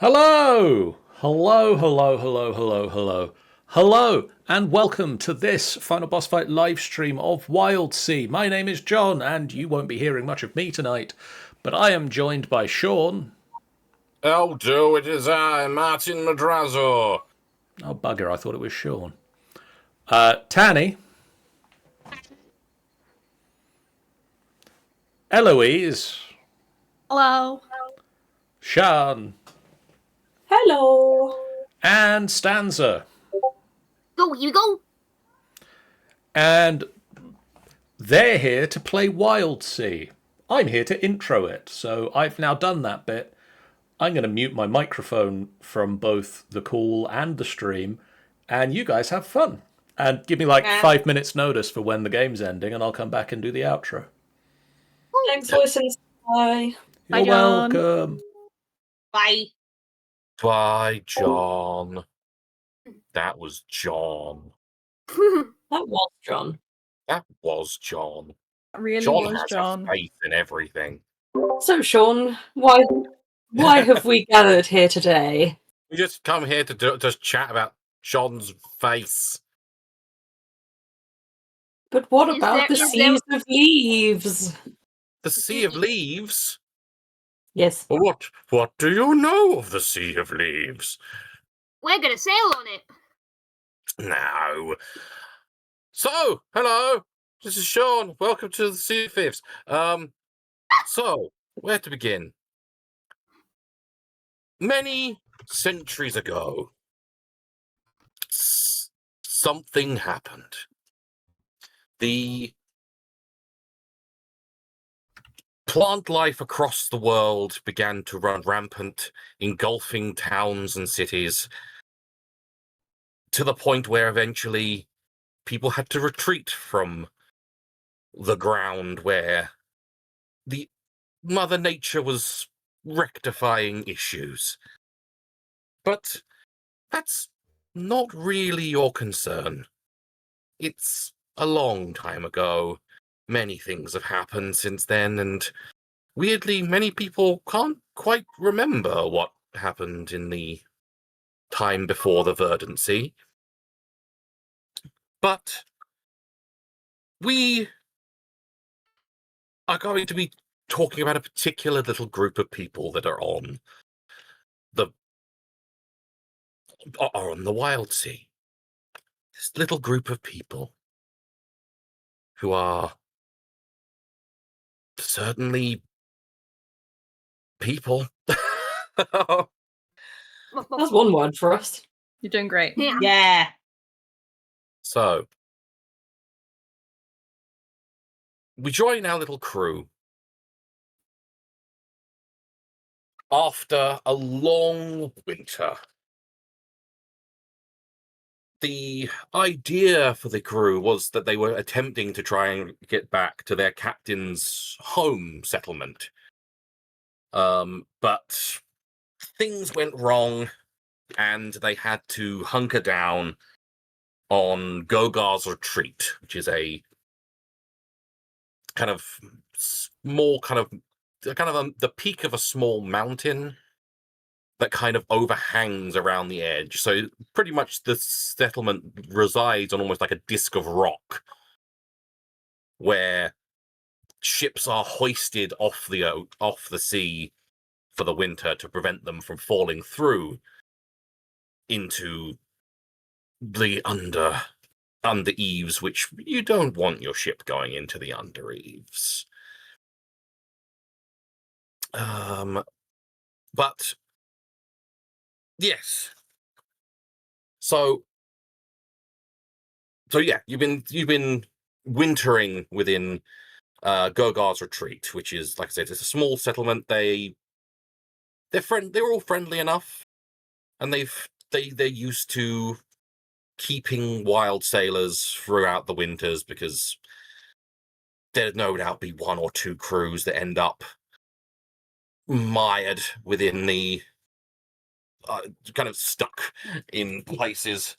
Hello! Hello, hello, hello, hello, hello. Hello, and welcome to this Final Boss Fight live stream of Wildsea. My name is John, and you won't be hearing much of me tonight, but I am joined by Sean. Eldo, it is I, Martin Madrazo. Oh, bugger, I thought it was Sean. Tanny. Eloise. Hello. Shan. Hello. And Stanza. Go, here we go. And they're here to play Wildsea. I'm here to intro it, so I've now done that bit. I'm going to mute my microphone from both the call and the stream, and you guys have fun. And give me like 5 minutes notice for when the game's ending, and I'll come back and do the outro. Thanks for listening. Bye. You're Bye, John. welcome. Bye. Bye, John. That was John. That was John. That was John. Really John was has John. faith in everything. So, Sean, why have we gathered here today? We just come here to just chat about John's face. But what Is about there- the is seas of leaves? The Sea of Leaves? Yes. What do you know of the Sea of Leaves? We're gonna sail on it. No. So, hello. This is Sean. Welcome to the Sea of Leaves. So, where to begin? Many centuries ago, something happened. The plant life across the world began to run rampant, engulfing towns and cities, to the point where eventually people had to retreat from the ground where the Mother Nature was rectifying issues. But that's not really your concern. It's a long time ago. Many things have happened since then, and weirdly, many people can't quite remember what happened in the time before the Verdant Sea. But we are going to be talking about a particular little group of people that are on the Wildsea. This little group of people who are certainly people. That's one word for us. You're doing great. Yeah. So, we join our little crew after a long winter. The idea for the crew was that they were attempting to try and get back to their captain's home settlement. But things went wrong, and they had to hunker down on Gogar's Retreat, which is a kind of small, the peak of a small mountain that kind of overhangs around the edge. So pretty much the settlement resides on almost like a disc of rock, where ships are hoisted off the sea for the winter to prevent them from falling through into the under eaves, which you don't want your ship going into the under eaves. But yes. So yeah, you've been wintering within Gogar's Retreat, which is, like I said, it's a small settlement. They're all friendly enough, and they're used to keeping wild sailors throughout the winters, because there'd no doubt be one or two crews that end up mired within the kind of stuck in places,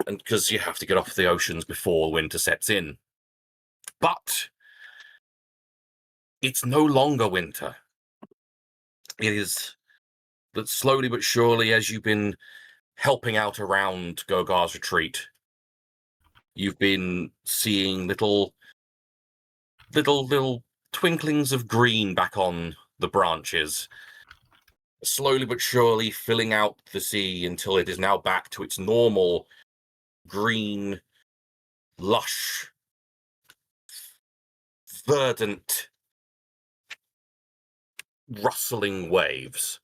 and because you have to get off the oceans before winter sets in. But it's no longer winter. It is But slowly but surely, as you've been helping out around Gogar's retreat, you've been seeing little twinklings of green back on the branches, slowly but surely filling out the sea until it is now back to its normal green, lush, verdant, rustling waves.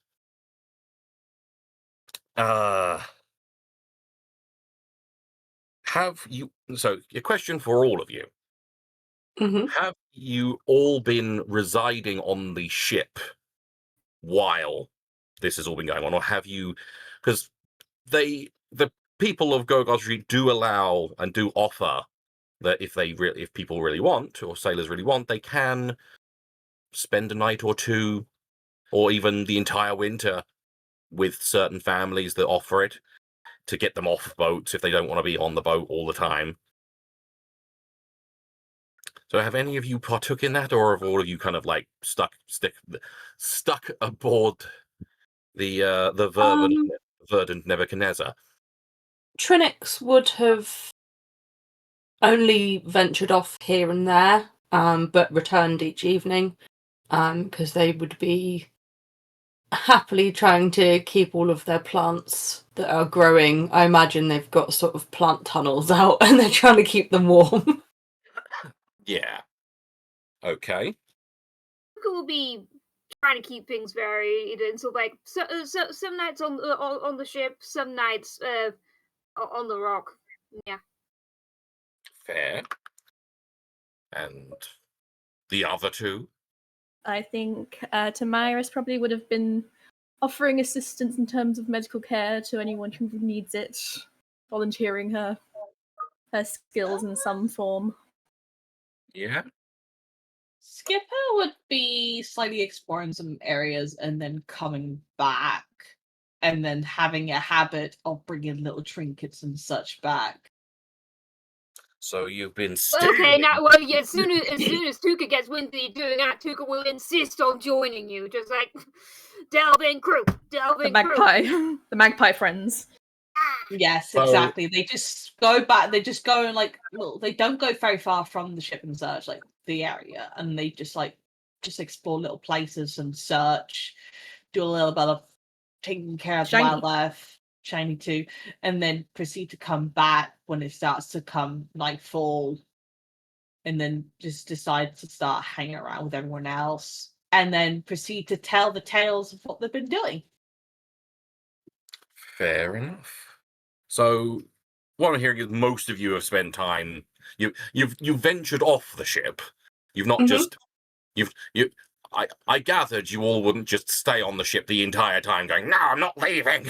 Have you... So, a question for all of you. Mhm. Have you all been residing on the ship while this has all been going on, or have you... Because the people of Gogar's Retreat do allow and do offer that if people really want, or sailors really want, they can spend a night or two, or even the entire winter, with certain families that offer it to get them off boats if they don't want to be on the boat all the time. So have any of you partook in that, or have all of you kind of like stuck aboard the Verdant Nebuchadnezzar? Trinnyx would have only ventured off here and there, but returned each evening, because they would be happily trying to keep all of their plants that are growing. I imagine they've got sort of plant tunnels out and they're trying to keep them warm. Yeah. Okay. Tuka will be trying to keep things varied, and so like some nights on the ship, some nights on the rock. Yeah. Fair. And the other two? I think Tamyris probably would have been offering assistance in terms of medical care to anyone who needs it, volunteering her skills in some form. Yeah. Skipper would be slightly exploring some areas and then coming back, and then having a habit of bringing little trinkets and such back. So you've been Okay, now yeah, as soon as Tuka gets wind that you're doing that, Tuka will insist on joining you. Just like delve in, crew. The magpie friends. Yes, So- exactly. They just go back. They just go and like, well, they don't go very far from the ship and search like the area, and they just explore little places and search, do a little bit of taking care of the Shiny. wildlife, shiny too, and then proceed to come back when it starts to come nightfall, and then just decide to start hanging around with everyone else, and then proceed to tell the tales of what they've been doing. Fair enough. So what I'm hearing is most of you have spent time. You've ventured off the ship. You've not just I gathered you all wouldn't just stay on the ship the entire time going, no, I'm not leaving.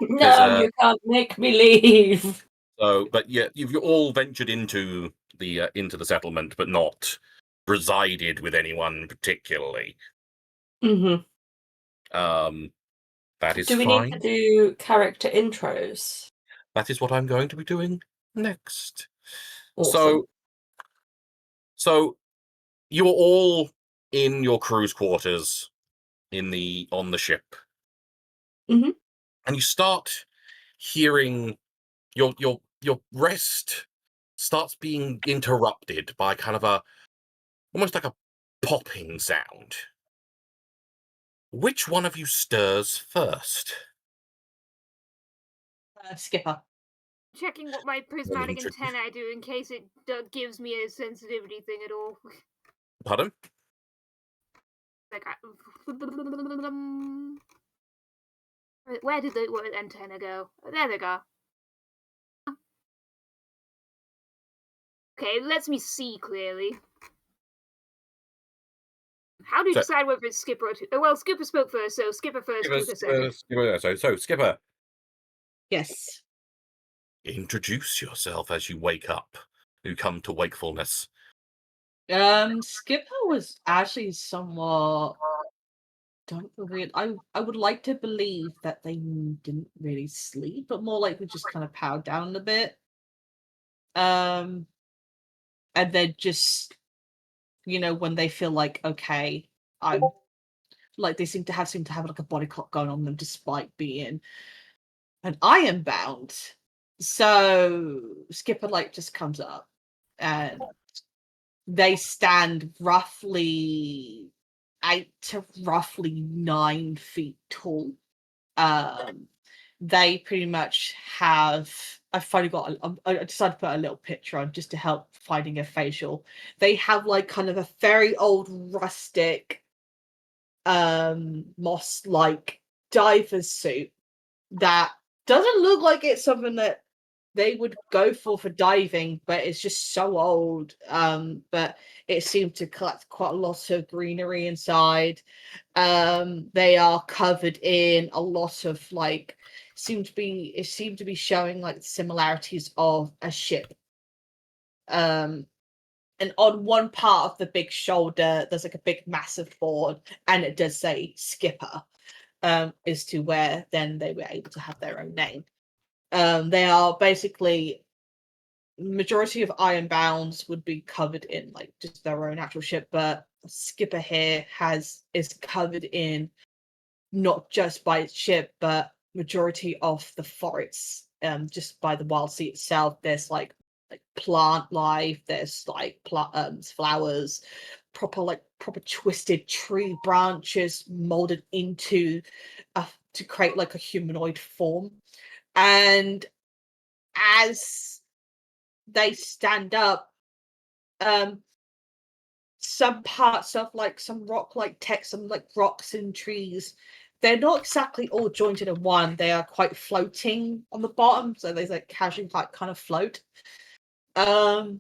No, you can't make me leave. So, but yeah, you've all ventured into the settlement, but not resided with anyone particularly. Mm-hmm. That is Do we fine. need to do character intros? That is what I'm going to be doing next. Awesome. So you're all in your crew's quarters on the ship. Mhm. And you start hearing your rest starts being interrupted by kind of almost like a popping sound. Which one of you stirs first? Skipper. Checking what my prismatic antennae do in case it gives me a sensitivity thing at all. Pardon? Like, where did the antenna go? There they go. Okay, it lets me see clearly. How do you decide whether it's Skipper or Tuka? Well, Skipper spoke first, so Skipper first, Tuka second. So Skipper, Yes. introduce yourself as you wake up. You come to wakefulness. Skipper was actually somewhat. I would like to believe that they didn't really sleep, but more likely just kind of powered down a bit. And then just, when they feel like, okay, I'm like they seem to have like a body clock going on them, despite being an iron bound. So Skipper like just comes up, and they stand roughly 8 to roughly 9 feet tall. They pretty much have. I finally got. I decided to put a little picture on just to help finding a facial. They have like kind of a very old rustic, moss-like diver's suit that doesn't look like it's something that they would go for diving, but it's just so old. But it seemed to collect quite a lot of greenery inside. They are covered in a lot of like seemed to be showing like similarities of a ship. And on one part of the big shoulder, there's like a big massive board, and it does say Skipper, as to where then they were able to have their own name. They are basically majority of ironbounds would be covered in like just their own actual ship, but Skipper here is covered in not just by its ship, but majority of the forests. Just by the Wildsea itself, there's like plant life, there's like flowers, proper twisted tree branches molded into to create like a humanoid form. And as they stand up, some parts of like some rock like text, some like rocks and trees, they're not exactly all jointed in one. They are quite floating on the bottom, so they like casually like kind of float. And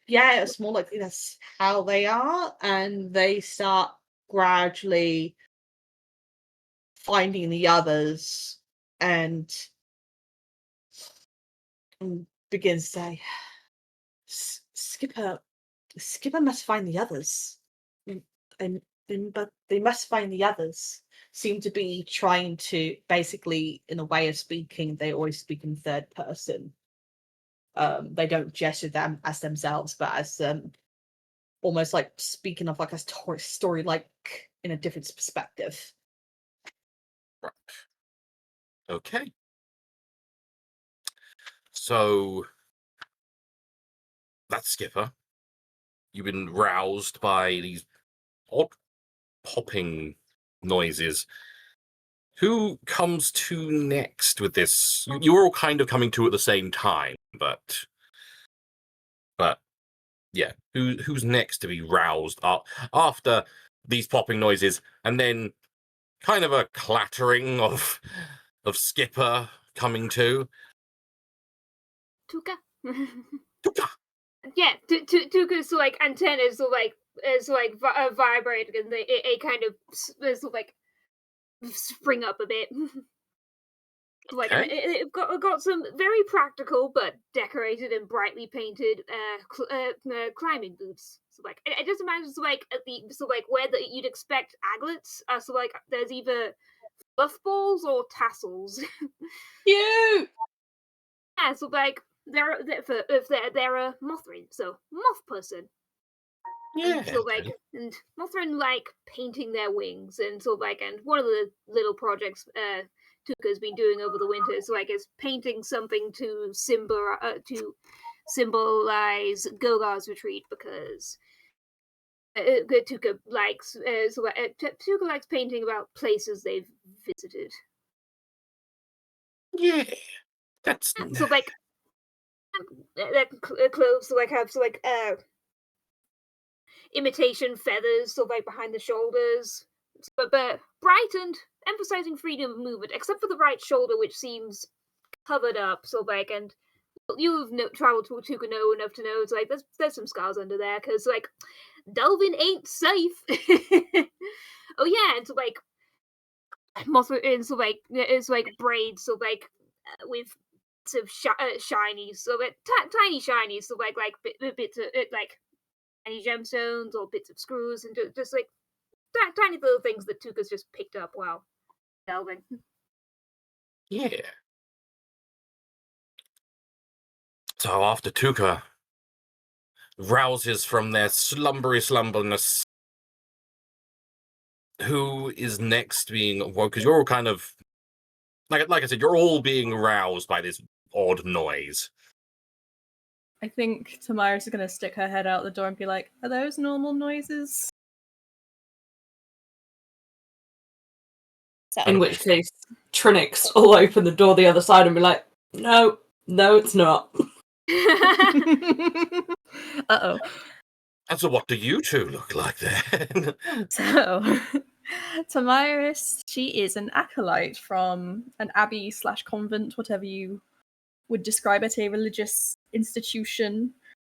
yeah, it's more like that's how they are, and they start gradually finding the others and begins to say, Skipper must find the others. But they must find the others. Seem to be trying to basically, in a way of speaking, they always speak in third person. They don't gesture them as themselves, but as almost like speaking of like a story, like in a different perspective. Right. Okay. So that's Skipper. You've been roused by these odd popping noises. Who comes to next with this? You're all kind of coming to at the same time, but yeah, who's next to be roused up after these popping noises, and then kind of a clattering of Skipper coming to? Tuka. Tuka! Yeah, Tuka's like antennas are like vibrating, and it kind of like spring up a bit. Like Okay. it got some very practical but decorated and brightly painted climbing boots. So like I just imagine like at the where you'd expect aglets. So like there's either fluff balls or tassels. Cute. Yeah, so like they're a Mothrin, so moth person. Yeah. And so like and Mothrin like painting their wings, and so like and one of the little projects Tuka's been doing over the winter is like is painting something to symbolize Gogar's retreat, because Tuka likes Tuka likes painting about places they've visited. Yeah. That's So like their clothes like have imitation feathers, so like behind the shoulders, but brightened, emphasizing freedom of movement, except for the right shoulder, which seems covered up. So like, and you've traveled to Tuka enough to know it's like there's some scars under there, because like delving ain't safe. Oh yeah, and so like and so like it's like braids, so like with bits of shiny, so like tiny shiny, so like bits of like any gemstones or bits of screws, and just like tiny little things that Tuka's just picked up while delving. yeah. So after Tuka rouses from their slumberness who is next being woke? Because you're all kind of like I said, you're all being aroused by this odd noise. I think Tamyris is going to stick her head out the door and be like, "Are those normal noises?" So, In which case, Trinnyx will open the door the other side and be like, no, it's not. uh-oh. And so what do you two look like then? So, Tamyris, she is an acolyte from an abbey / convent, whatever you would describe it, a religious institution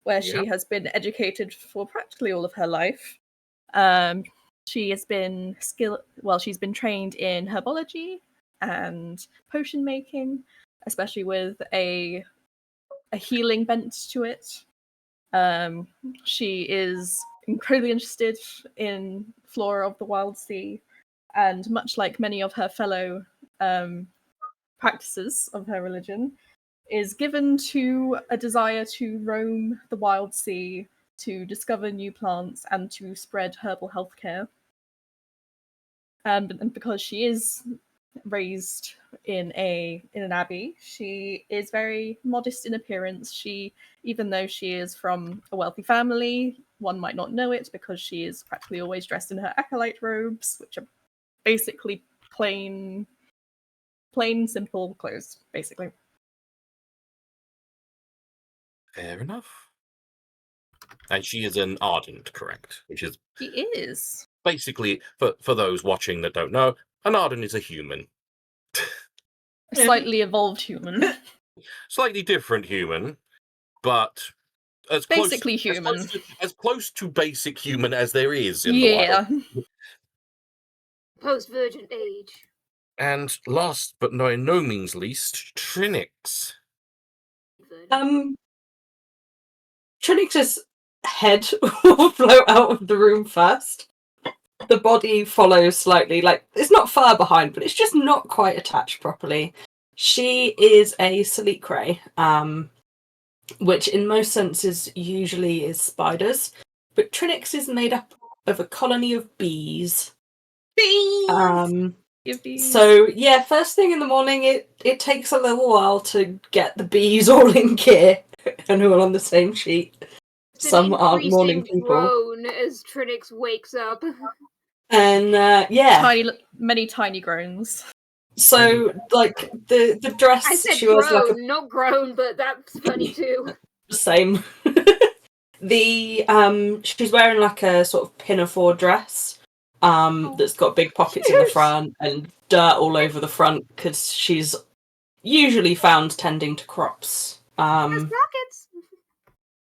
where she Yep. has been educated for practically all of her life. She has been she's been trained in herbology and potion making, especially with a healing bent to it. She is incredibly interested in flora of the Wildsea, and much like many of her fellow practices of her religion, is given to a desire to roam the Wildsea, to discover new plants, and to spread herbal healthcare. And because she is raised in an abbey, she is very modest in appearance. Even though she is from a wealthy family, one might not know it because she is practically always dressed in her acolyte robes, which are basically plain, simple clothes, basically. Fair enough. And she is an Ardent, correct? Which is She is. basically, for those watching that don't know, an Ardent is a human. A slightly evolved human. Slightly different human, but as Basically human. as close to basic human as there is in the Yeah. wild. Post-virgin age. And last but by no means least, Trinnyx. Trinnyx's head will float out of the room first. The body follows slightly, like it's not far behind, but it's just not quite attached properly. She is a Salicrae, which in most senses usually is spiders, but Trinnyx is made up of a colony of bees. Bees! So yeah, first thing in the morning, it takes a little while to get the bees all in gear and all on the same sheet. It's Some an aren't morning increasing people. groan as Trinnyx wakes up. And yeah, many tiny groans. so like the dress I said she wears groan, like not groan, but that's funny too. a same. She's wearing like a sort of pinafore dress that's got big pockets in the front and dirt all over the front because she's usually found tending to crops. Has pockets.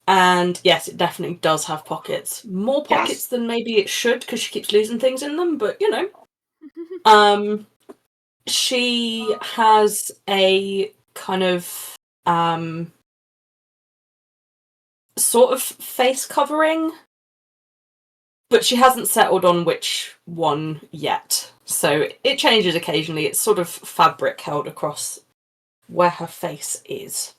And yes, it definitely does have pockets. More pockets than maybe it should because she keeps losing things in them, but you know. She has a kind of sort of face covering, but she hasn't settled on which one yet. So it changes occasionally. It's sort of fabric held across where her face is.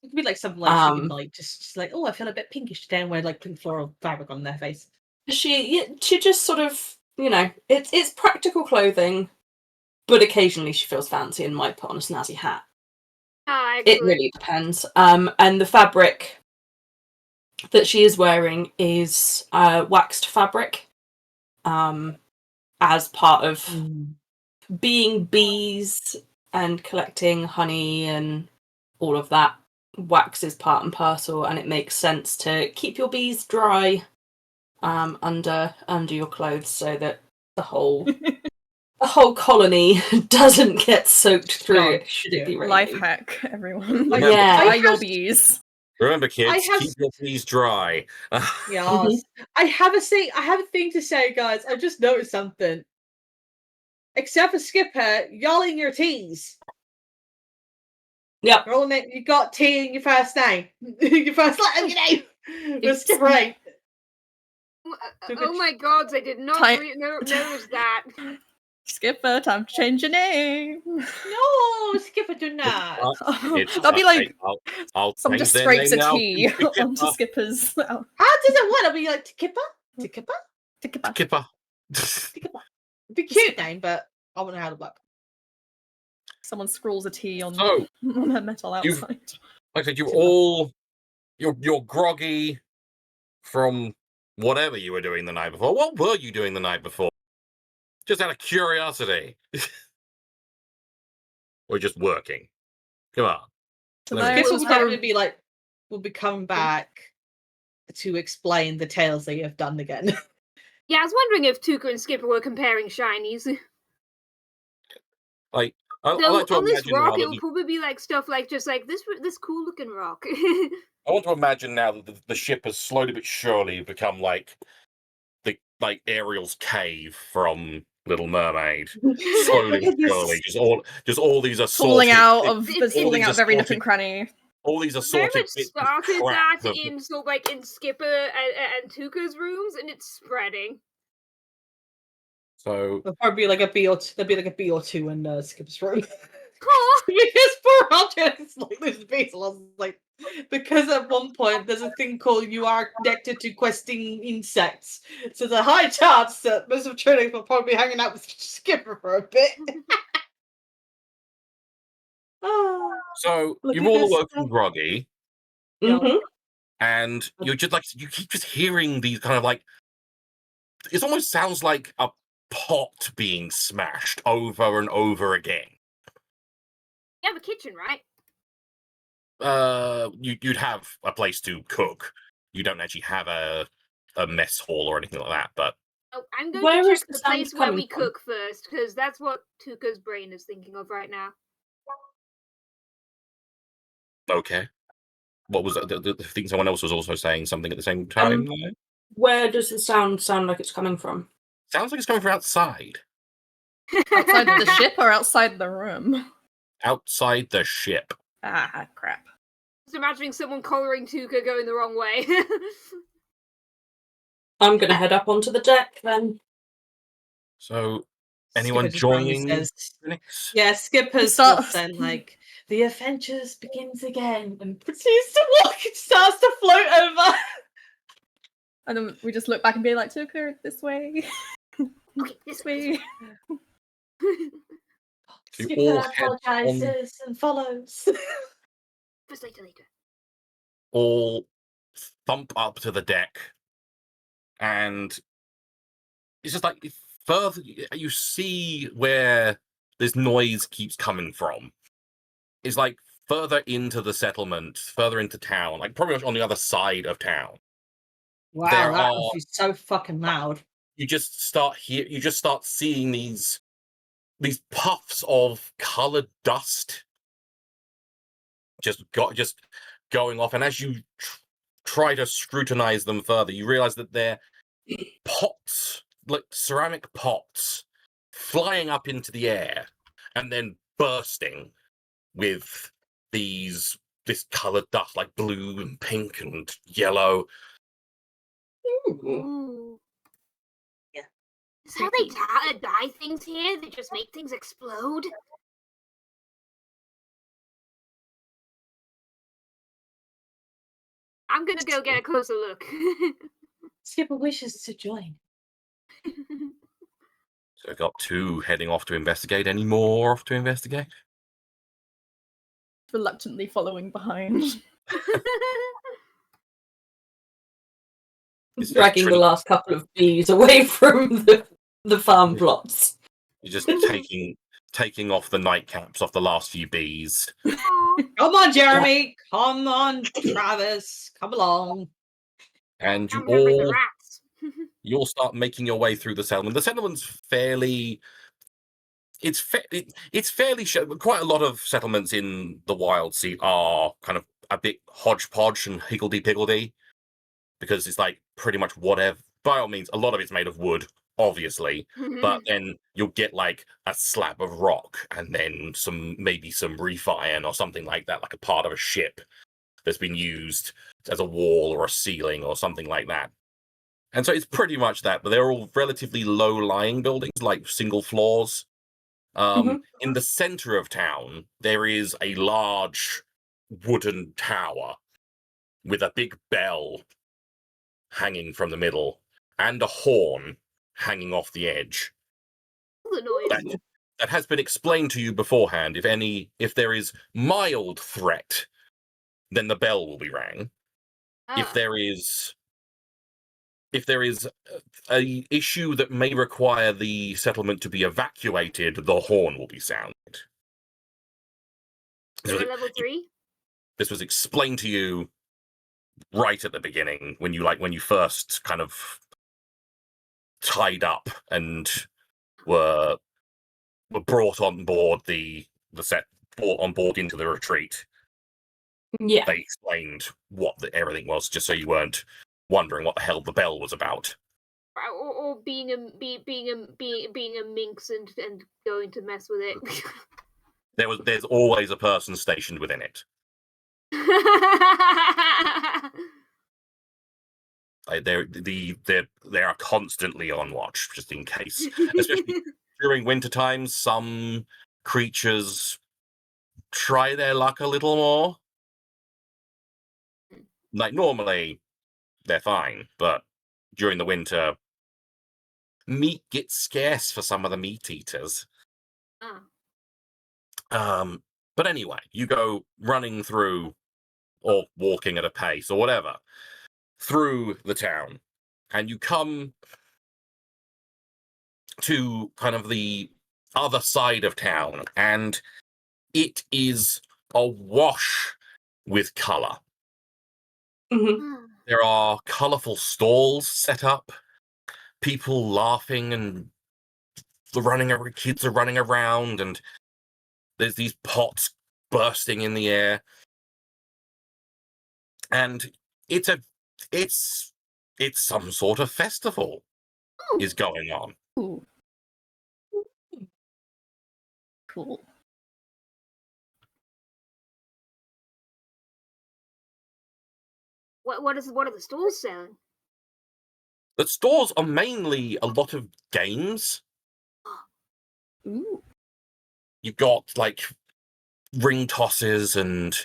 It could be like something like she can like just like, oh, I feel a bit pinkish today, and wear like pink floral fabric on their face. She just sort of, you know, it's practical clothing, but occasionally she feels fancy and might put on a snazzy hat. It really depends. And the fabric that she is wearing is waxed fabric, as part of being bees and collecting honey and all of that. Wax is part and parcel, and it makes sense to keep your bees dry under your clothes so that the whole colony doesn't get soaked through it should it be raining. Life hack, everyone. Yeah. Your bees. Remember, kids, keep your bees dry. Yes. I have a thing to say, guys. I just noticed something. Except for Skipper, y'all in your teas. Yep. You got T in your first name. Your first letter of your name. It's Skipper, right? Oh my god, I did not notice that. Skipper, time to change your name. No, Skipper, do not. That'll be like I'll someone just scrapes a T onto Skipper's. How does it work? I'll be like, Tikippa? Kipper. Be cute name, but I wouldn't know how to work. Someone scrawls a T on, So, on her metal you've- outside. Like I said, Super. you're groggy from whatever you were doing the night before. What were you doing the night before? Just out of curiosity. Or just working. Come on. Tamyris Skipper was would probably very- be like, we'll be coming back to explain the tales that you have done again. Yeah, I was wondering if Tuka and Skipper were comparing shinies. Like, I Though like to on this imagine now rock, it that would probably be like stuff like just like this cool looking rock. I want to imagine now that the ship has slowly but surely become like Ariel's cave from Little Mermaid. Slowly but surely, just all these assorted falling out It's falling out of every nook assorted- and cranny. all these Very assorted much bits of started crap that of- in sort of like in Skipper and Tuka's rooms, and it's spreading. So There'll probably be like a B or two, there'll be like a B or two in Skipper's room. Aw. Because poor Roger is like this beetle. I was like, because at one point there's a thing called you are connected to questing insects. So there's a high chance that most of Trinnyx will probably be hanging out with Skipper for a bit. Oh, So Look you've at all this awoken stuff. groggy, Mhm. and you're just like you keep just hearing these kind of like it almost sounds like a pot being smashed over and over again. You have a kitchen, right? You'd have a place to cook. You don't actually have a mess hall or anything like that, but Oh, I'm going Where to is check the the sound place where coming we from? cook first, because that's what Tuka's brain is thinking of right now. okay. What was the thing? Someone else was also saying something at the same time. Where does the sound like it's coming from? Sounds like it's coming from outside. Outside the ship or outside the room? Outside the ship. Ah, crap. Just imagining someone collaring Tuka going the wrong way. I'm gonna head up onto the deck then. So, anyone Skipper just randomly joining? says, Trinnyx? yeah, Skipper's Start- just then like, the adventures begins again, and proceeds to walk and starts to float over. And then we just look back and be like, Tuka, this way. Okay, This way. You Skipper all head on, apologizes and follows. First later. all thump up to the deck, and it's just like further. You see where this noise keeps coming from. It's like further into the settlement, further into town, like probably on the other side of town. Wow, There that are- was so fucking loud. You just start seeing these puffs of colored dust just going off, and as you try to scrutinize them further, you realize that they're pots, like ceramic pots, flying up into the air and then bursting with this colored dust, like blue and pink and yellow. Ooh. Yeah. Is how they dye things here? They just make things explode? I'm gonna go get a closer look. Skipper wishes to join. So I've got two heading off to investigate. Any more off to investigate? Reluctantly following behind. It's just Dragging the Trin- last couple of bees away from the farm plots. You're just taking off the nightcaps off the last few bees. Aw. Come on, Jeremy. Come on, Travis. Come along. And I'm gonna bring the you rats. all start making your way through the settlement. The settlement's fairly. It's fairly quite a lot of settlements in the Wildsea are kind of a bit hodgepodge and higgledy-piggledy, because it's like pretty much whatever. By all means, a lot of it's made of wood, obviously, but then you'll get like a slab of rock and then maybe some reef iron or something like that, like a part of a ship that's been used as a wall or a ceiling or something like that. And so it's pretty much that, but they're all relatively low-lying buildings, like single floors. In the center of town, there is a large wooden tower with a big bell hanging from the middle and a horn hanging off the edge. The noise. That has been explained to you beforehand. If there is mild threat, then the bell will be rang. If there is a issue that may require the settlement to be evacuated, the horn will be sounded. Level 3? This was explained to you right at the beginning when you first kind of tied up and were brought on board brought on board into the retreat. Yeah. They explained what everything was, just so you weren't wondering what the hell the bell was about. Or being a minx and going to mess with it. There's always a person stationed within it. They are constantly on watch, just in case. Especially during winter times, some creatures try their luck a little more. Like normally, they're fine, but during the winter, meat gets scarce for some of the meat eaters. But anyway, you go running through, or walking at a pace, or whatever, through the town, and you come to kind of the other side of town, and it is awash with color. Mm-hmm. There are colorful stalls set up, people laughing and kids are running around, and there's these pots bursting in the air, and it's some sort of festival is going on. Ooh. Cool. What are the stalls selling? The stores are mainly a lot of games. Ooh. You've got like ring tosses, and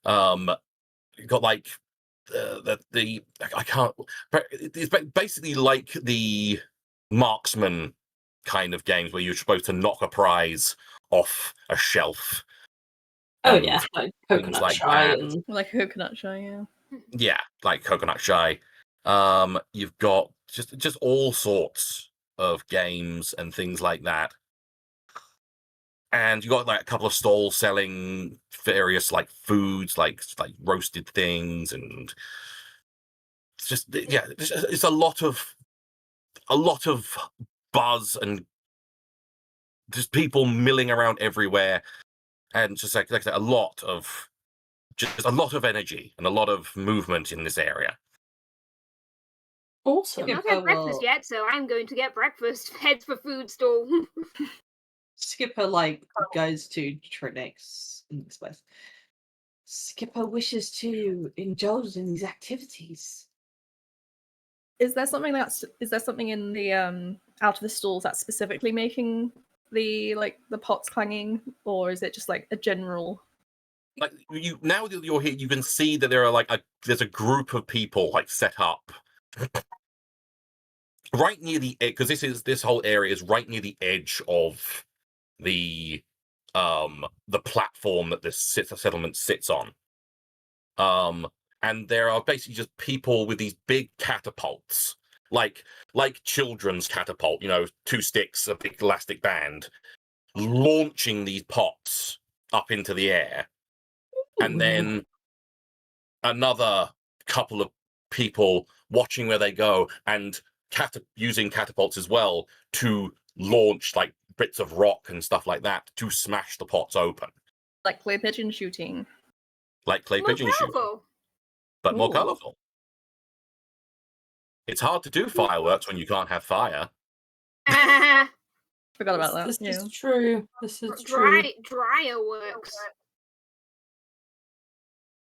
you've got like I can't. It's basically like the marksman kind of games where you're supposed to knock a prize off a shelf. Oh yeah, like things coconut like shy that. and Like coconut shy, yeah. Yeah, like coconut shy. You've got just all sorts of games and things like that. And you got like a couple of stalls selling various like foods, like roasted things, and it's a lot of buzz and just people milling around everywhere, and just like I said, a lot of energy and a lot of movement in this area. awesome. I've not had breakfast yet, so I'm going to get breakfast. Heads for food stall. Skipper goes to Trinnyx and explains. Skipper wishes to indulge in these activities. Is there something in the out of the stalls that's specifically making the pots clanging, or is it just like a general? Like now that you're here, you can see that there are there's a group of people like set up right near the edge, because this whole area is right near the edge of the platform that this settlement sits on. And there are basically just people with these big catapults, like children's catapult, 2 sticks, a big elastic band, launching these pots up into the air. And then another couple of people watching where they go, and using catapults as well to launch like bits of rock and stuff like that to smash the pots open. Like clay pigeon shooting. Like clay pigeon shooting. But more colourful. It's hard to do fireworks when you can't have fire. Forgot about that. This yeah. is true. This is true. Dryer works.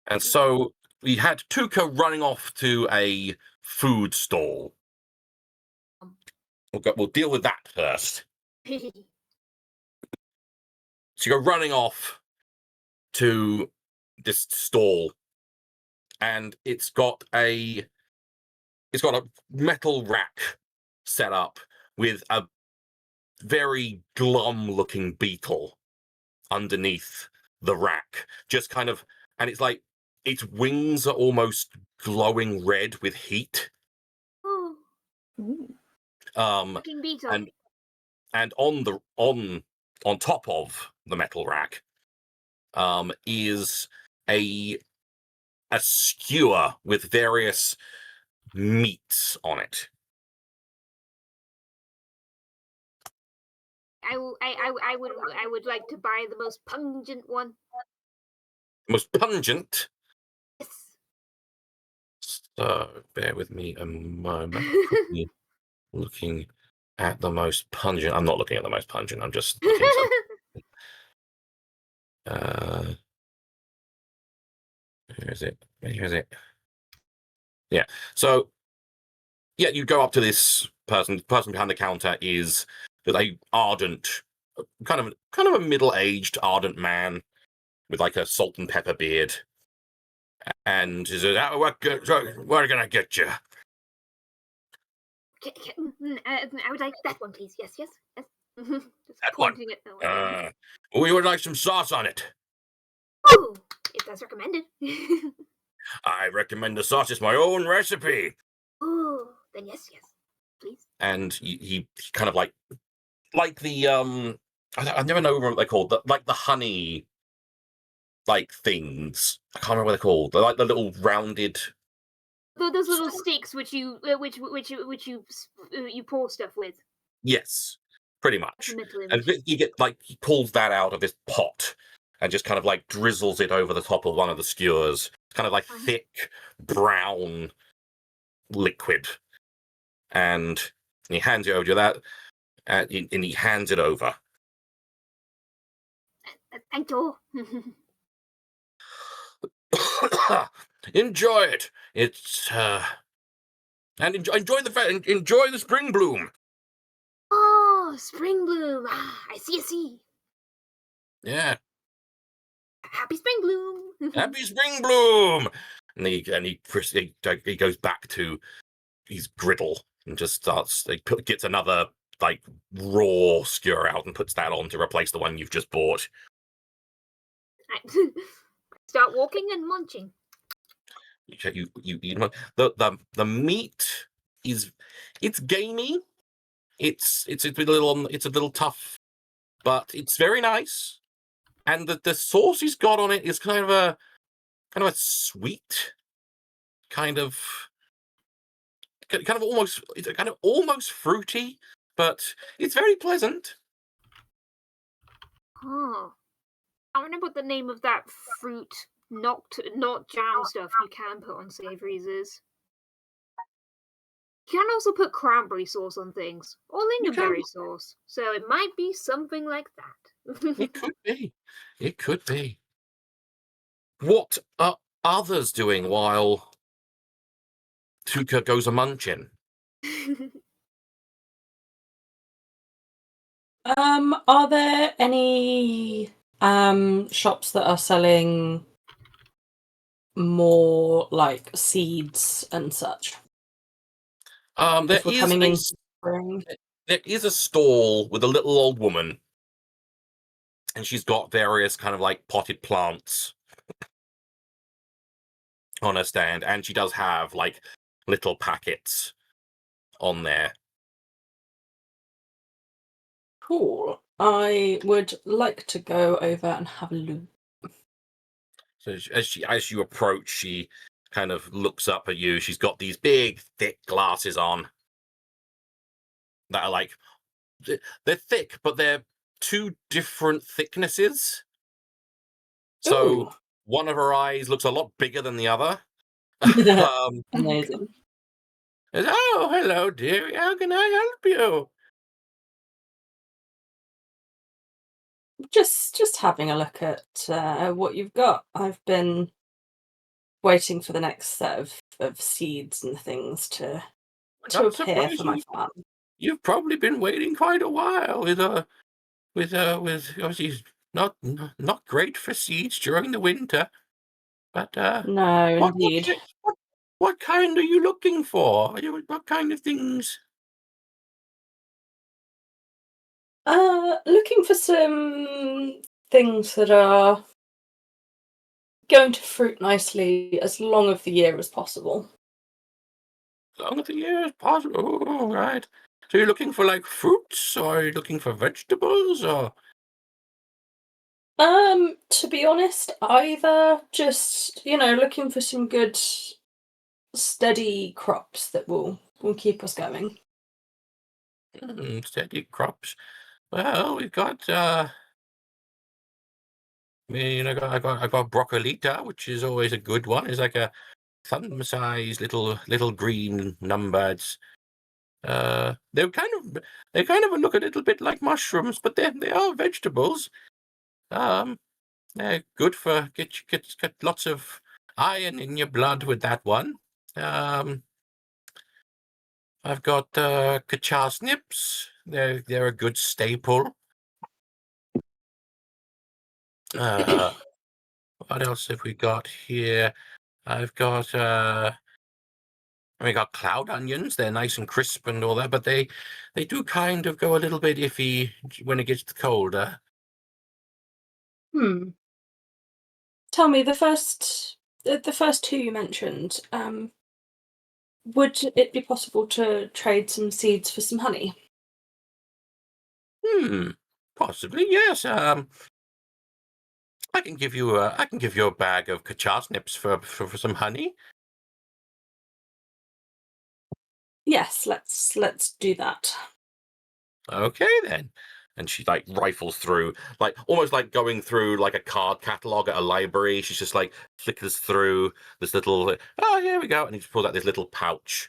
And so we had Tuka running off to a food stall. We'll deal with that first. So you go running off to this stall, and it's got a metal rack set up with very glum-looking beetle underneath the rack, just kind of, and it's like its wings are almost glowing red with heat. Oh, Ooh. fucking beetle. And on top of the metal rack, is a skewer with various meats on it. I would like to buy the most pungent one. Most pungent. Yes. So bear with me a moment. Looking at the most pungent. I'm not looking at the most pungent. I'm just looking. Where is it? Where is it? Yeah. So yeah, you go up to this person. The person behind the counter is a ardent, kind of a middle-aged ardent man with like a salt and pepper beard, and he says, "What can I get you?" I would like that one, please. Yes, yes, yes. Just That one. pointing it. We would like some sauce on it. Oh, if that's recommended. I recommend the sauce. It's my own recipe. Oh, then yes, yes, please. And he kind of like the I never know what they're called. Like the honey, like things. I can't remember what they're called. They're like the little rounded. Those little sticks which you pour stuff with. Yes, pretty much. That's a mental And image. he pulls that out of this pot and just kind of like drizzles it over the top of one of the skewers. It's kind of like thick brown liquid, and he hands you over to that, and he hands it over. Thank you. Enjoy it. It's and enjoy the spring bloom. Oh, spring bloom. I see. Yeah. Happy spring bloom. Happy spring bloom. And he goes back to his griddle and just starts. Gets another like raw skewer out and puts that on to replace the one you've just bought. Start walking and munching. You the meat it's gamey. It's a little tough, but it's very nice. And the sauce he's got on it is kind of a sweet, kind of almost fruity, but it's very pleasant. Oh, I remember what the name of that fruit, not jam stuff you can put on savouries is. You can also put cranberry sauce on things, or lingonberry sauce, so it might be something like that. It could be. It could be. What are others doing while Tuka goes a munching? Are there any shops that are selling more like seeds and such? There If we're coming into spring. There is a stall with a little old woman, and she's got various kind of like potted plants on her stand, and she does have like little packets on there. Cool. I would like to go over and have a look. So as you approach, she kind of looks up at you. She's got these big, thick glasses on that are like, they're thick, but they're two different thicknesses. So Ooh. one of her eyes looks a lot bigger than the other. Amazing. Oh, hello, dearie. How can I help you? Just having a look at what you've got. I've been waiting for the next set of seeds and things to appear for my farm. You've probably been waiting quite a while with obviously not great for seeds during the winter. But no, indeed. What kind are you looking for? What kind of things? Looking for some things that are going to fruit nicely as long of the year as possible. As long as the year is possible. All right. So you're looking for like fruits, or are you looking for vegetables, or? To be honest, either just, looking for some good steady crops that will keep us going. Steady crops. Well, we've got I got broccolita, which is always a good one. It's like a thumb-sized little green numbuds. They kind of look a little bit like mushrooms, but they are vegetables. They're good for get lots of iron in your blood with that one. I've got kachasnips. They're a good staple. What else have we got here? I've got we got cloud onions. They're nice and crisp and all that, but they do kind of go a little bit iffy when it gets colder. Tell me, the first two you mentioned, would it be possible to trade some seeds for some honey? Possibly, yes. I can give you a bag of kachasnips for some honey. Yes, let's do that. Okay then. And she like rifles through, like almost like going through like a card catalog at a library. She's just like flickers through this little, oh, here we go. And he just pulls out this little pouch,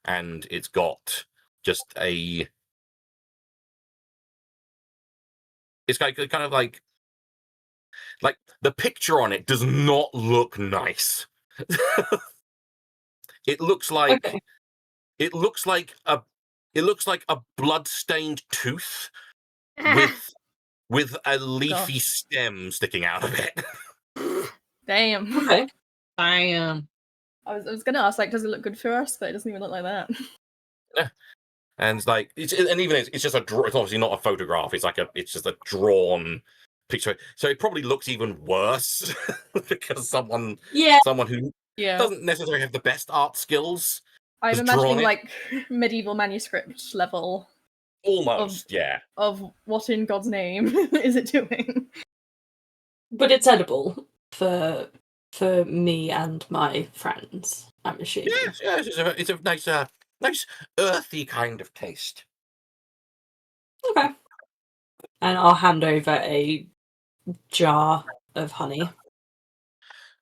and it's got just it's kind of like the picture on it does not look nice. It looks like Okay. it looks like a blood-stained tooth with a leafy Gosh. stem sticking out of it. Damn. Okay. Damn. I was gonna ask, like, does it look good for us? But it doesn't even look like that. And it's like it's just a draw. It's obviously not a photograph. It's just a drawn picture. So it probably looks even worse because someone Yeah. who Yeah. doesn't necessarily have the best art skills I'm has drawn imagining it. like medieval manuscript level Almost, yeah. of what in God's name is it doing? But it's edible for me and my friends, I'm assuming. Yes. It's a nice earthy kind of taste. Okay. And I'll hand over a jar of honey.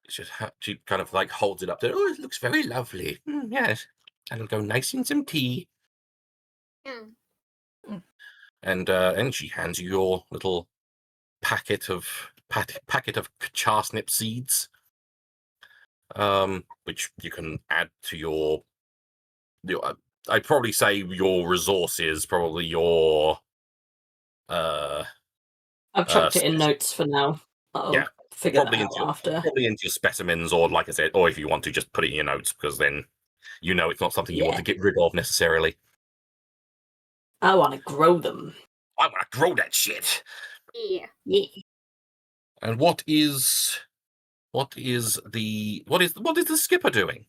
It's just she kind of like holds it up there. Oh, it looks very lovely. Yes, and it'll go nice in some tea. And she hands you your little packet of parsnip seeds, which you can add to your I'd probably say your resources, probably your I've chucked it in notes for now. I'll figure that out after. Probably into your specimens, or like I said, or if you want to just put it in your notes, because then it's not something you want to get rid of necessarily. I want to grow them. I want to grow that shit. Yeah. And what is the skipper doing?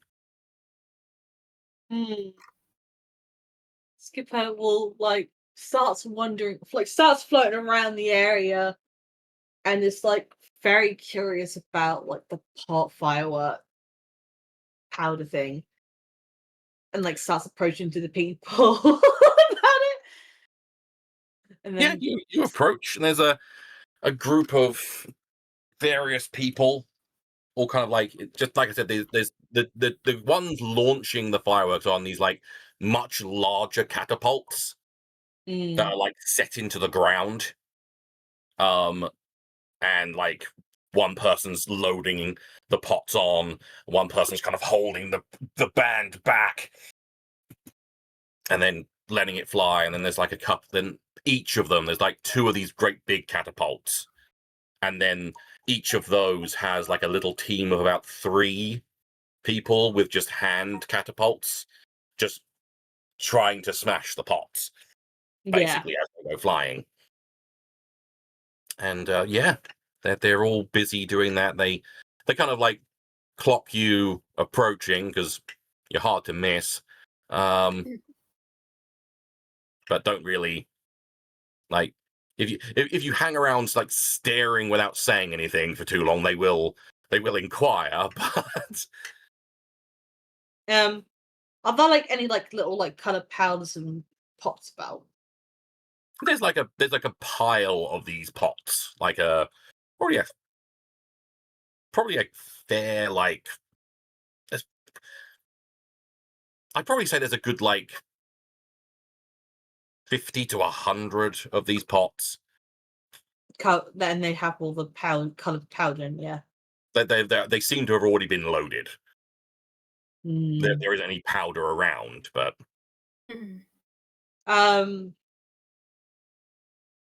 Skipper will starts floating around the area, and is very curious about the pot firework powder thing, and starts approaching to the people about it. And then you approach, and there's a group of various people, all kind of just like I said, there's the ones launching the fireworks on these much larger catapults that are set into the ground. And one person's loading the pots on, one person's kind of holding the band back and then letting it fly, and then there's a cup, then each of them, there's two of these great big catapults, and then each of those has a little team of about 3 people with just hand catapults, just trying to smash the pots, basically, as they go flying. And yeah, they're all busy doing that. They kind of like clock you approaching because you're hard to miss, but don't really like if you hang around like staring without saying anything for too long, they will inquire. But are there like any like little like colored powders and pots about? there's like a pile of these pots, like probably a fair like. I'd probably say there's a good like 50 to 100 of these pots. Then they have all the colored powder in, yeah. They seem to have already been loaded. Mm. There isn't any powder around, but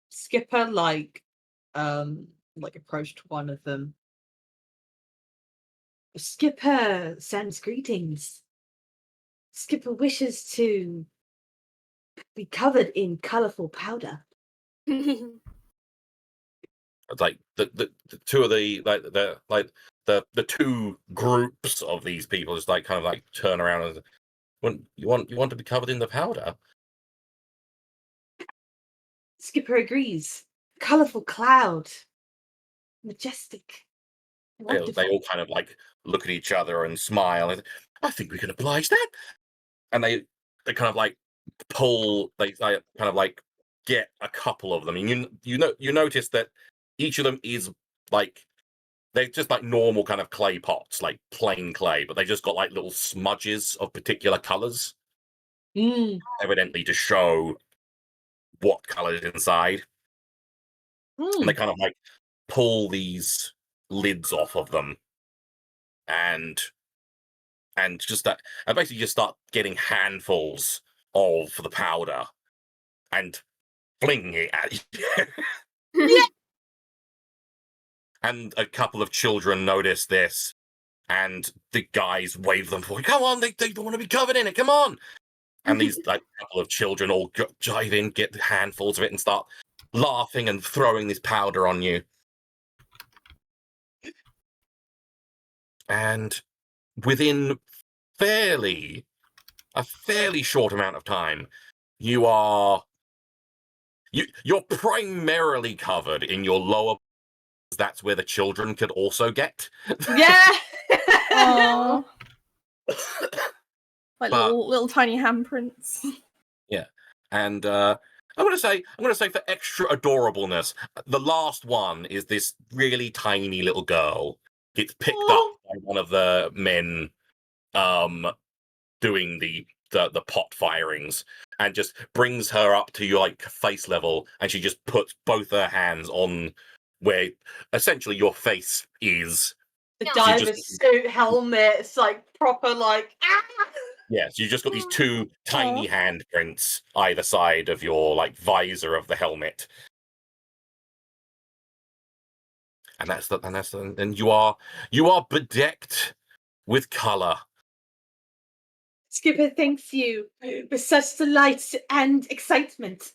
Skipper like approached one of them. Skipper sends greetings. Skipper wishes to be covered in colorful powder. like the two of the the two groups of these people just like kind of like turn around and you want to be covered in the powder. Skipper agrees. Colorful cloud, majestic. They all kind of like look at each other and smile. And I think we can oblige that. And they kind of like pull. They kind of like get a couple of them. And you notice that each of them is like they're just like normal kind of clay pots, like plain clay, but they just got like little smudges of particular colors, evidently to show what color is inside. And they kind of like pull these lids off of them and just that, and basically just start getting handfuls of the powder and flinging it at you. Yeah. And a couple of children notice this, and the guys wave them for, come on, they want to be covered in it, come on. And these like couple of children all jive in, get handfuls of it, and start laughing and throwing this powder on you. And within a fairly short amount of time, you're primarily covered in your lower. That's where the children could also get. Yeah. Aww. Like But- little tiny handprints. Yeah, and I'm gonna say for extra adorableness, the last one is this really tiny little girl gets picked up by one of the men, doing the pot firings, and just brings her up to your like face level, and she just puts both her hands on where essentially your face is. The No. diver suit helmet, it's like proper like Yes, you just got these two tiny handprints either side of your like visor of the helmet, and you are bedecked with color. Skipper thanks you with such delight and excitement.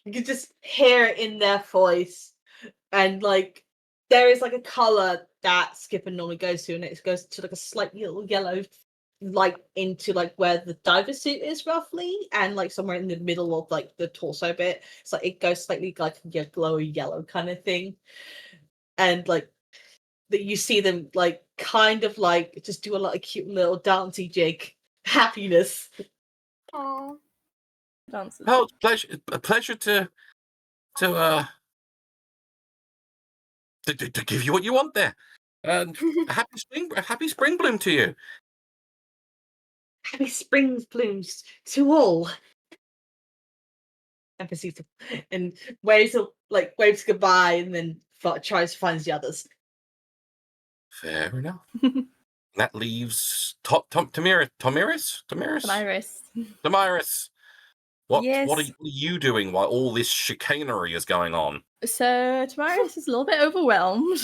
You can just hear it in their voice. And like there is like a color that Skipper normally goes to, and it goes to like a slight little yellow, like into like where the diver suit is roughly, and like somewhere in the middle of like the torso bit. So it goes slightly like a glowy yellow kind of thing. And like that you see them like kind of like just do a lot of cute little dancey jig. Happiness. Aww. Dances. Oh, a pleasure to give you what you want there, and a happy spring bloom to you. Happy springs blooms to all. And waves goodbye, and then tries to find the others. Fair enough. That leaves Tamyris. Tamyris. What Yes. are you doing while all this chicanery is going on? So Tamyris is a little bit overwhelmed.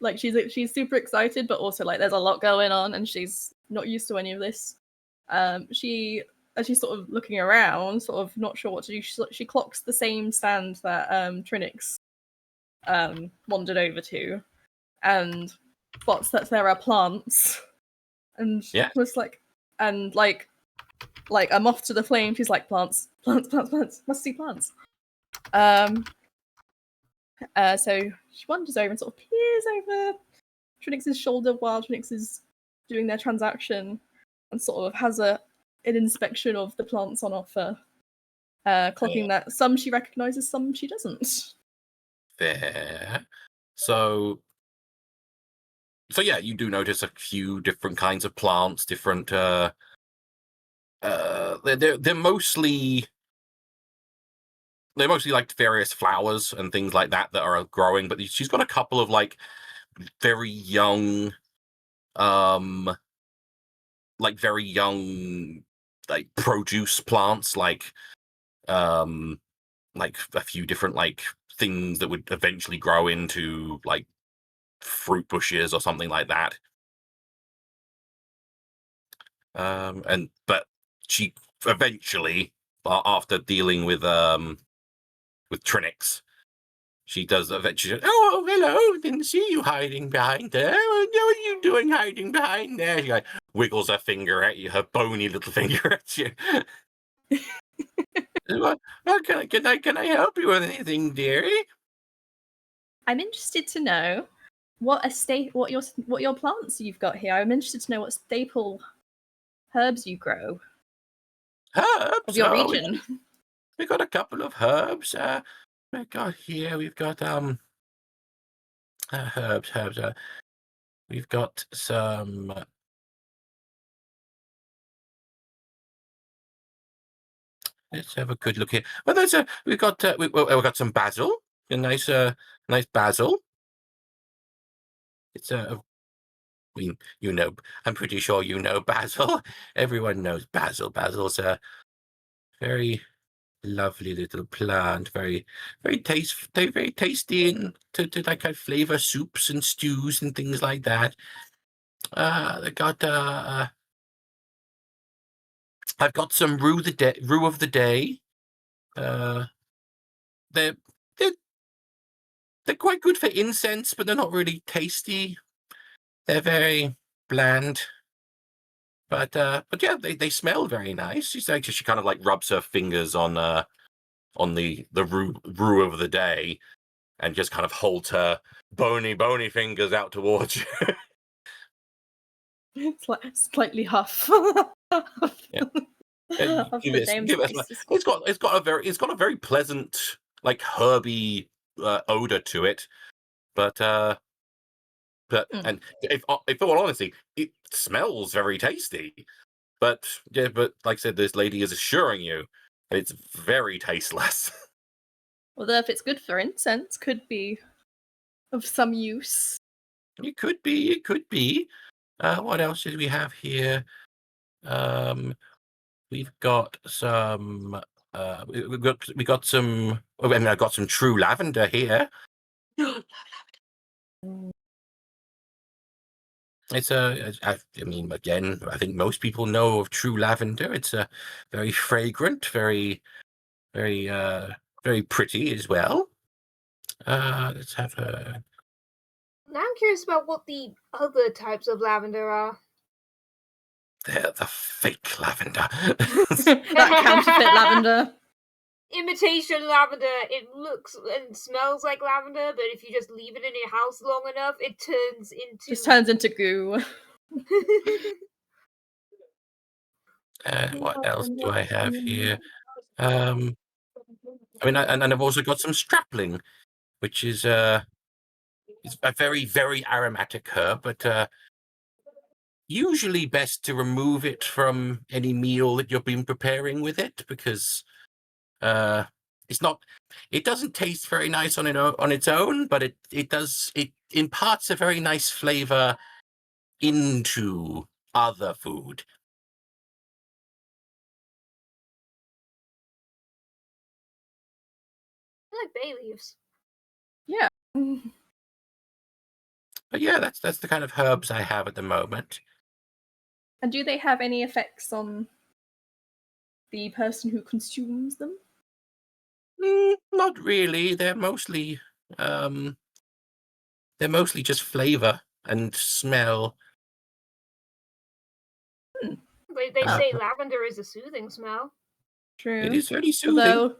Like she's super excited, but also like there's a lot going on, and she's not used to any of this. As she's sort of looking around, sort of not sure what to do, she clocks the same stand that Trinnyx wandered over to, and spots that there are plants, and Yeah. was like, and like a moth to the flame. She's like, plants, must see plants. So she wanders over and sort of peers over Trinnyx's shoulder while Trinnyx is doing their transaction, and sort of has an inspection of the plants on offer, clocking that some she recognizes, some she doesn't. Fair. So yeah, you do notice a few different kinds of plants, different they're mostly like various flowers and things like that are growing, but she's got a couple of like very young like produce plants, like a few different like things that would eventually grow into like fruit bushes or something like that. But she eventually, after dealing with Trinnyx, she does eventually. Oh, hello! Didn't see you hiding behind there. What are you doing hiding behind there? She like wiggles her finger at you, her bony little finger at you. What can I help you with anything, dearie? I'm interested to know what your plants you've got here. I'm interested to know what staple herbs you grow Herbs of your Oh, region. we got a couple of herbs. We got here. We've got herbs. We've got some. Let's have a good look here. Well, we've got we've got some basil. A nice basil. It's I'm pretty sure you know basil. Everyone knows basil. Basil's a very lovely little plant. Very tasty and to like kind of flavor soups and stews and things like that. They got I've got some rue of the day. They're quite good for incense, but they're not really tasty. They're very bland. But yeah, they smell very nice. She kind of like rubs her fingers on the rue of the day, and just kind of holds her bony fingers out towards you. It's like slightly huff. Yeah. Give it. It's got a very pleasant, like herby odor to it, but and if all honesty, it smells very tasty. But yeah, but like I said, this lady is assuring you it's very tasteless. Although if it's good for incense, could be of some use. It could be. What else did we have here? We've got some. We got some. I mean, I got some true lavender here. It's I mean, again, I think most people know of true lavender. It's a very fragrant, very pretty as well. Let's have a. Now I'm curious about what the other types of lavender are. They're the fake lavender. That counterfeit lavender. Imitation lavender. It looks and smells like lavender, but if you just leave it in your house long enough, it turns into goo. What else do I have here? I mean, and I've also got some strapling, which is it's a very, very aromatic herb, but usually best to remove it from any meal that you've been preparing with it, because it doesn't taste very nice on its own, but it imparts a very nice flavor into other food. I like bay leaves. Yeah. But yeah, that's the kind of herbs I have at the moment. And do they have any effects on the person who consumes them? Not really. They're mostly They're mostly just flavor and smell. They say lavender is a soothing smell. True. It is very soothing. Although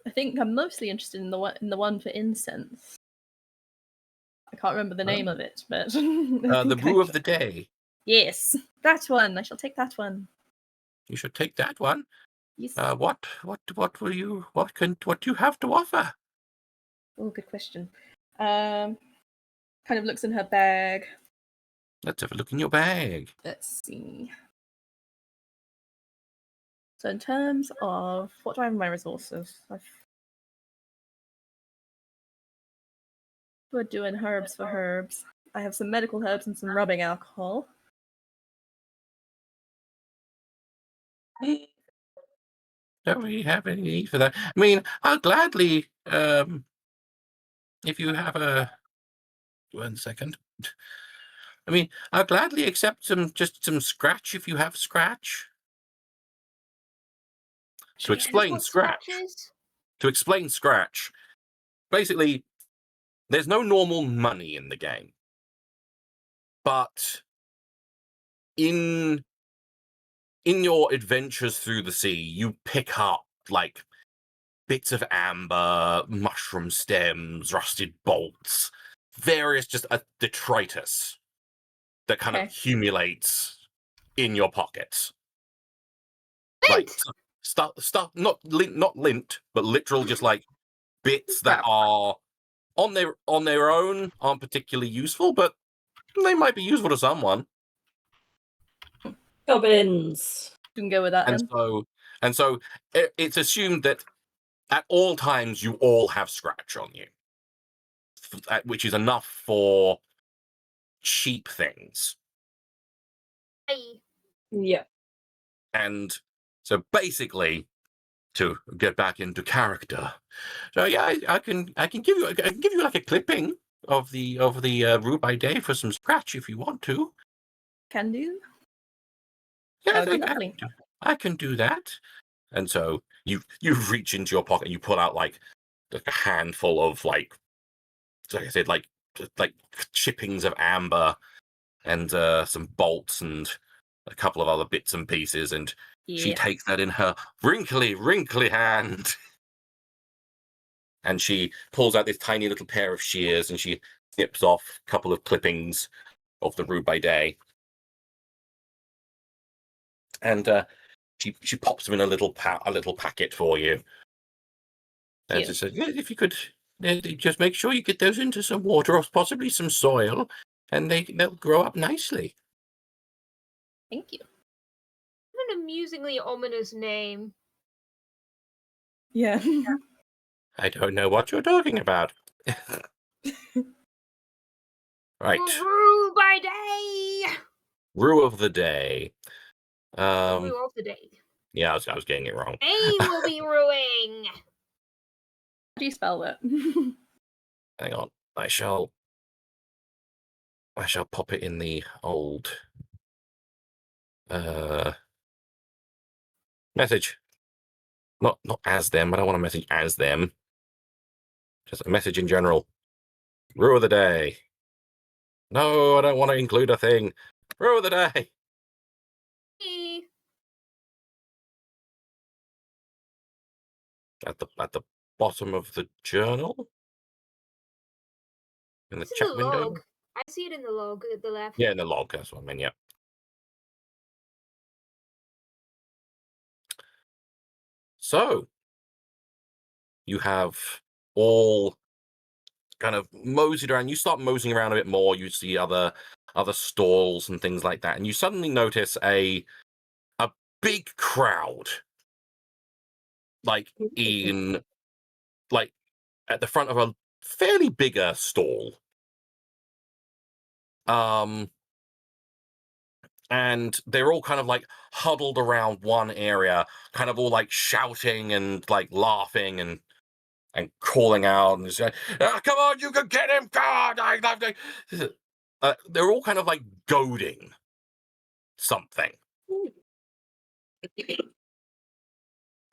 I think I'm mostly interested in the one for incense. I can't remember the name of it, but The brew of the day. Yes, that one. I shall take that one. You should take that one. Yes. What do you have to offer? Oh, good question. Kind of looks in her bag. Let's have a look in your bag. Let's see. So in terms of what do I have in my resources? We're doing herbs for herbs. I have some medical herbs and some rubbing alcohol. Don't really have any need for that. I mean, I'll gladly, if you have a 1 second. I mean, I'll gladly accept some scratch if you have scratch. To explain scratch. To explain scratch. Basically, there's no normal money in the game. But in your adventures through the sea, you pick up like bits of amber, mushroom stems, rusted bolts, various just detritus that kind of accumulates in your pockets. Lint! Like stuff, not lint, but literal just like bits that are on their own aren't particularly useful, but they might be useful to someone. Goblins. You can go with that. And so it's assumed that at all times you all have scratch on you, which is enough for cheap things. Hey. Yeah. And so basically, to get back into character, so yeah, I can give you like a clipping of the Rue by Day for some scratch if you want to. Can do. Yeah, I can do that. And so you reach into your pocket and you pull out like a handful of like I said, like chippings of amber and some bolts and a couple of other bits and pieces, and she takes that in her wrinkly hand. And she pulls out this tiny little pair of shears and she snips off a couple of clippings of the Rue by Day. And she pops them in a little packet for you. And she says, yeah, if you could just make sure you get those into some water or possibly some soil, and they'll grow up nicely. Thank you. An amusingly ominous name. Yeah. I don't know what you're talking about. Right. Rue by Day. Rue of the Day. Rue of the Day. Yeah, I was getting it wrong. They will be ruining. How do you spell that? Hang on. I shall pop it in the old message. Not as them. I don't want to message as them. Just a message in general. Rue of the Day. No, I don't want to include a thing. Rue of the Day. At the bottom of the journal? In the chat window? Log. I see it in the log at the left. Yeah, in the log, that's what I mean, yeah. So, you have all kind of moseyed around. You start moseying around a bit more. You see other stalls and things like that. And you suddenly notice a big crowd. Like at the front of a fairly bigger stall. And they're all kind of like huddled around one area, kind of all like shouting and like laughing and calling out and saying, come on, you can get him, God! They're all kind of like goading something.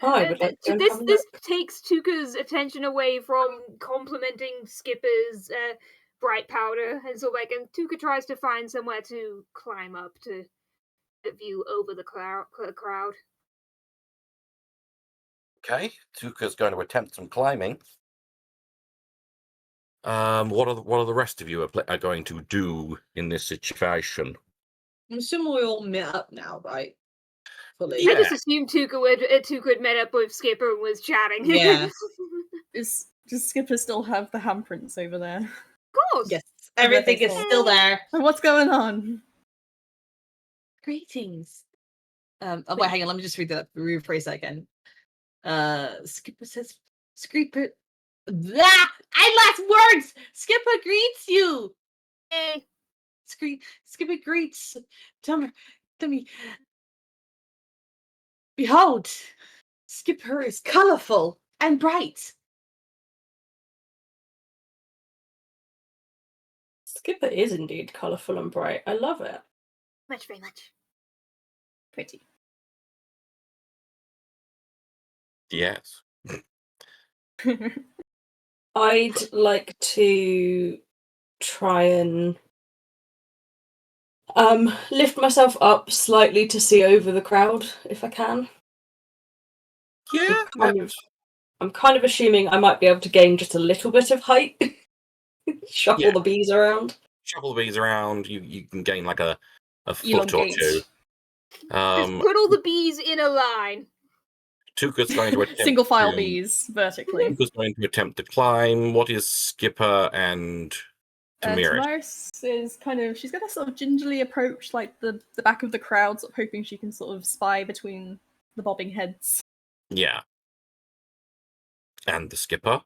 I would like to go and have a This look. takes Tuka's attention away from complimenting Skipper's bright powder, and so and Tuka tries to find somewhere to climb up to get a view over the crowd. Okay, Tuka's going to attempt some climbing. What are the rest of you are going to do in this situation? I'm assuming we all met up now, right? Fully. Yeah. I just assumed Tuka had met up with Skipper and was chatting. Yeah. Does Skipper still have the handprints over there? Of course. Yes, everything is still there. What's going on? Greetings. Oh wait, hang on. Let me just rephrase that again. Skipper says, Skipper. I lost words. Skipper greets you. Hey. Skipper greets. Tell me. Behold, Skipper is colorful and bright. Skipper is indeed colourful and bright. I love it. Very much. Pretty. Yes. I'd like to try and lift myself up slightly to see over the crowd if I can. Yeah. I'm kind of assuming I might be able to gain just a little bit of height. Shuffle the bees around. Shuffle the bees around. You can gain like a foot Elongate. or two. Just put all the bees in a line. Tuka's going to attempt Single file bees vertically. Tuka's going to attempt to climb. What is Skipper and Tamyris? Tamyris is she's going to sort of gingerly approach like the back of the crowd, sort of hoping she can sort of spy between the bobbing heads. Yeah. And the Skipper?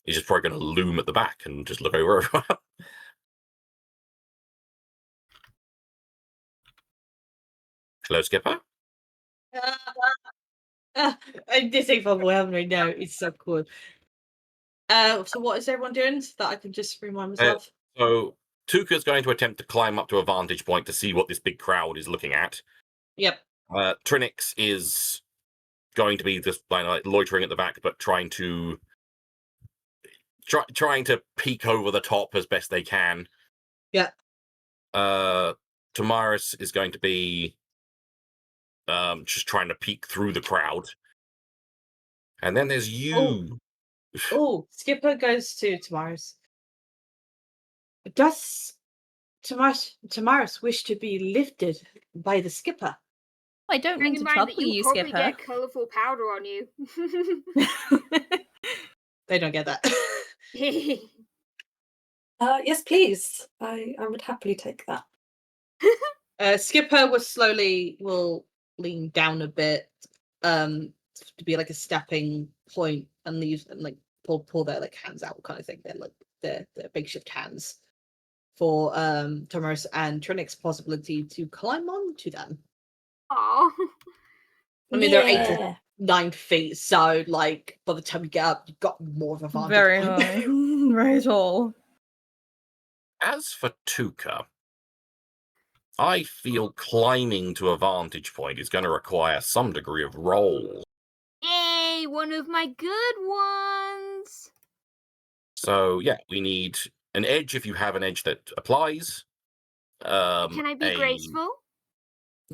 He's just probably going to loom at the back and just look over everyone. Hello, Skipper? This ain't overwhelming right now. It's so cool. So what is everyone doing so that I can just remind myself? So Tuka's going to attempt to climb up to a vantage point to see what this big crowd is looking at. Yep. Trinnyx is going to be just like loitering at the back, but trying to peek over the top as best they can. Yeah. Tamyris is going to be just trying to peek through the crowd. And then there's you. Oh, Skipper goes to Tamyris. Does Tamyris wish to be lifted by the Skipper? I don't Bearing mean in to mind that trouble you you, probably Skipper. get colourful powder on you. They don't get that. Yes, please. I would happily take that. Skipper will lean down a bit, to be like a stepping point and leave and like pull their like hands out kind of thing. They're like their makeshift hands for Tamyris and Trinnyx possibility to climb onto them. Aww. I mean they're 8 to 9 feet, so like by the time you get up, you've got more of a vantage Very point. high. Very tall. As for Tuka, I feel climbing to a vantage point is going to require some degree of roll. Yay, one of my good ones. So yeah, we need an edge if you have an edge that applies. Can I be graceful?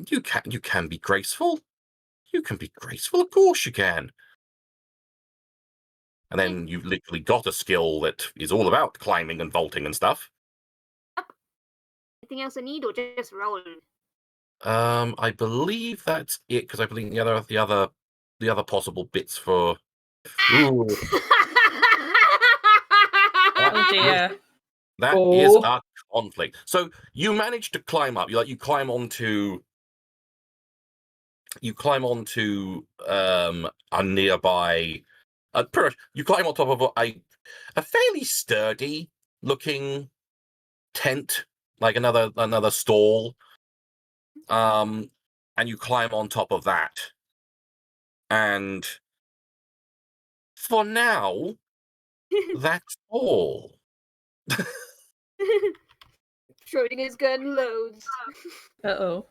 You can be graceful. You can be graceful, of course you can. And then you've literally got a skill that is all about climbing and vaulting and stuff. Anything else I need, or just roll? I believe that's it, because I believe the other possible bits for. Ooh, Oh dear. that is a conflict. So you manage to climb up. You climb onto a nearby. Pretty much, you climb on top of a fairly sturdy looking tent, like another stall. And you climb on top of that. And for now, that's all. Schrodinger's gun loads. Uh-oh.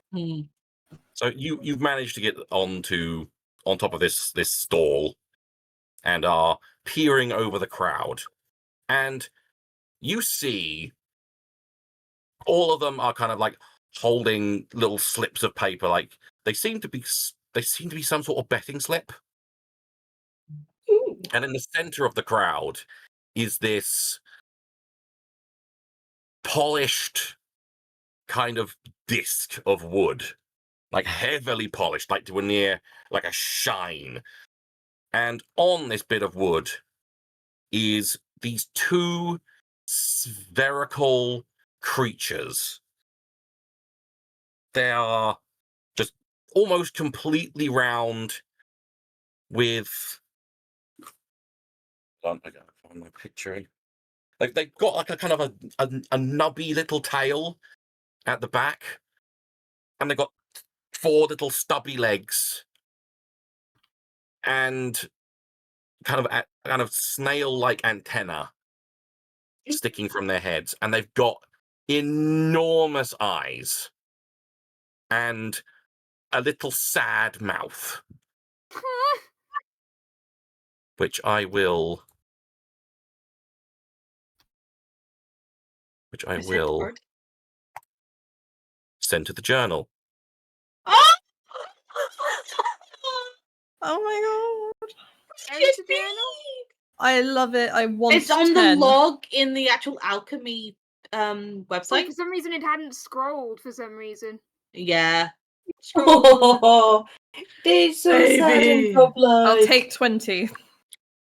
So you've managed to get onto on top of this stall and are peering over the crowd. And you see all of them are kind of like holding little slips of paper, like they seem to be some sort of betting slip. Ooh. And in the center of the crowd is this polished kind of disc of wood, like heavily polished, like to a near like a shine. And on this bit of wood is these two spherical creatures. They are just almost completely round with... I gotta find my picture. Like they've got like a kind of a nubby little tail at the back, and they've got 4 little stubby legs, and kind of snail-like antenna sticking from their heads, and they've got enormous eyes and a little sad mouth, which I will send to the journal. Oh my god. It's a journal? I love it. I want It's on 10. the log in the actual alchemy Oh, website. for some reason it hadn't scrolled for some reason. Yeah. Oh, these are sad Baby. and problem. I'll take 20.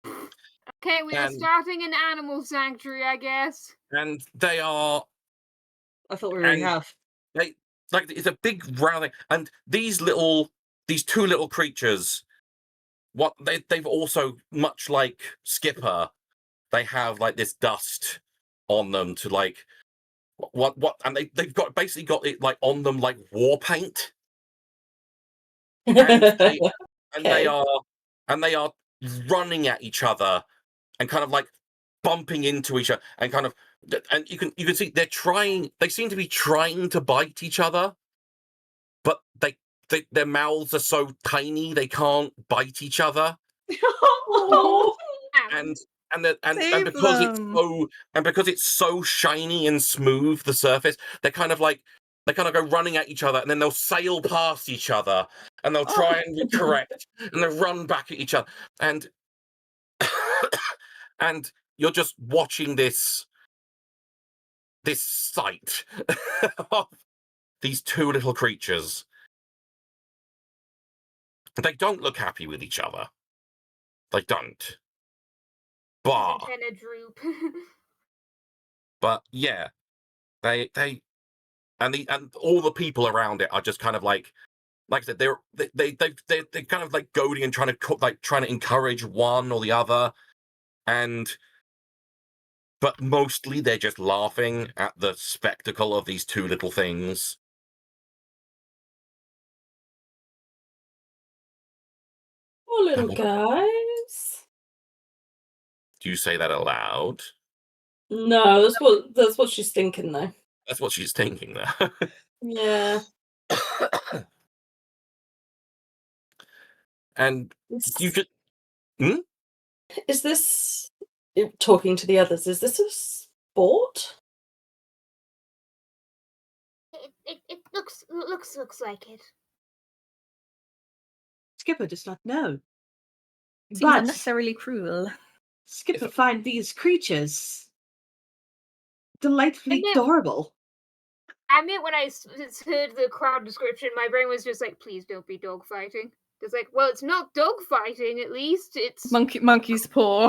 Okay, we are And- starting an animal sanctuary, I guess. And they are I thought we already And- have. like it's a big round thing. And these two little creatures, they've also, much like Skipper, they have like this dust on them to like what and they've got basically got it like on them like war paint. And they Okay. are running at each other and kind of like bumping into each other and kind of, and you can see they seem to be trying to bite each other, but their mouths are so tiny they can't bite each other. Oh. And Save because them. because it's so shiny and smooth, the surface, they kind of go running at each other, and then they'll sail past each other, and they'll try and be correct, and they'll run back at each other, and and you're just watching this sight of these two little creatures. They don't look happy with each other. They don't. But Antenna droop. But yeah, they and all the people around it are just kind of like I said, they're kind of like goading and trying to encourage one or the other, but mostly they're just laughing at the spectacle of these two little things. Poor little guys. Do you say that aloud? No, that's what she's thinking though. That's what she's thinking there. Yeah. And you could... Is this talking to the others? Is this a sport? It looks like it. Skipper does not know. Seems But unnecessarily cruel. Skipper find these creatures delightfully I know. adorable. I mean, when I heard the crowd description, my brain was just like, please don't be dog fighting. It's like, well, it's not dog fighting, at least. It's... Monkey's paw.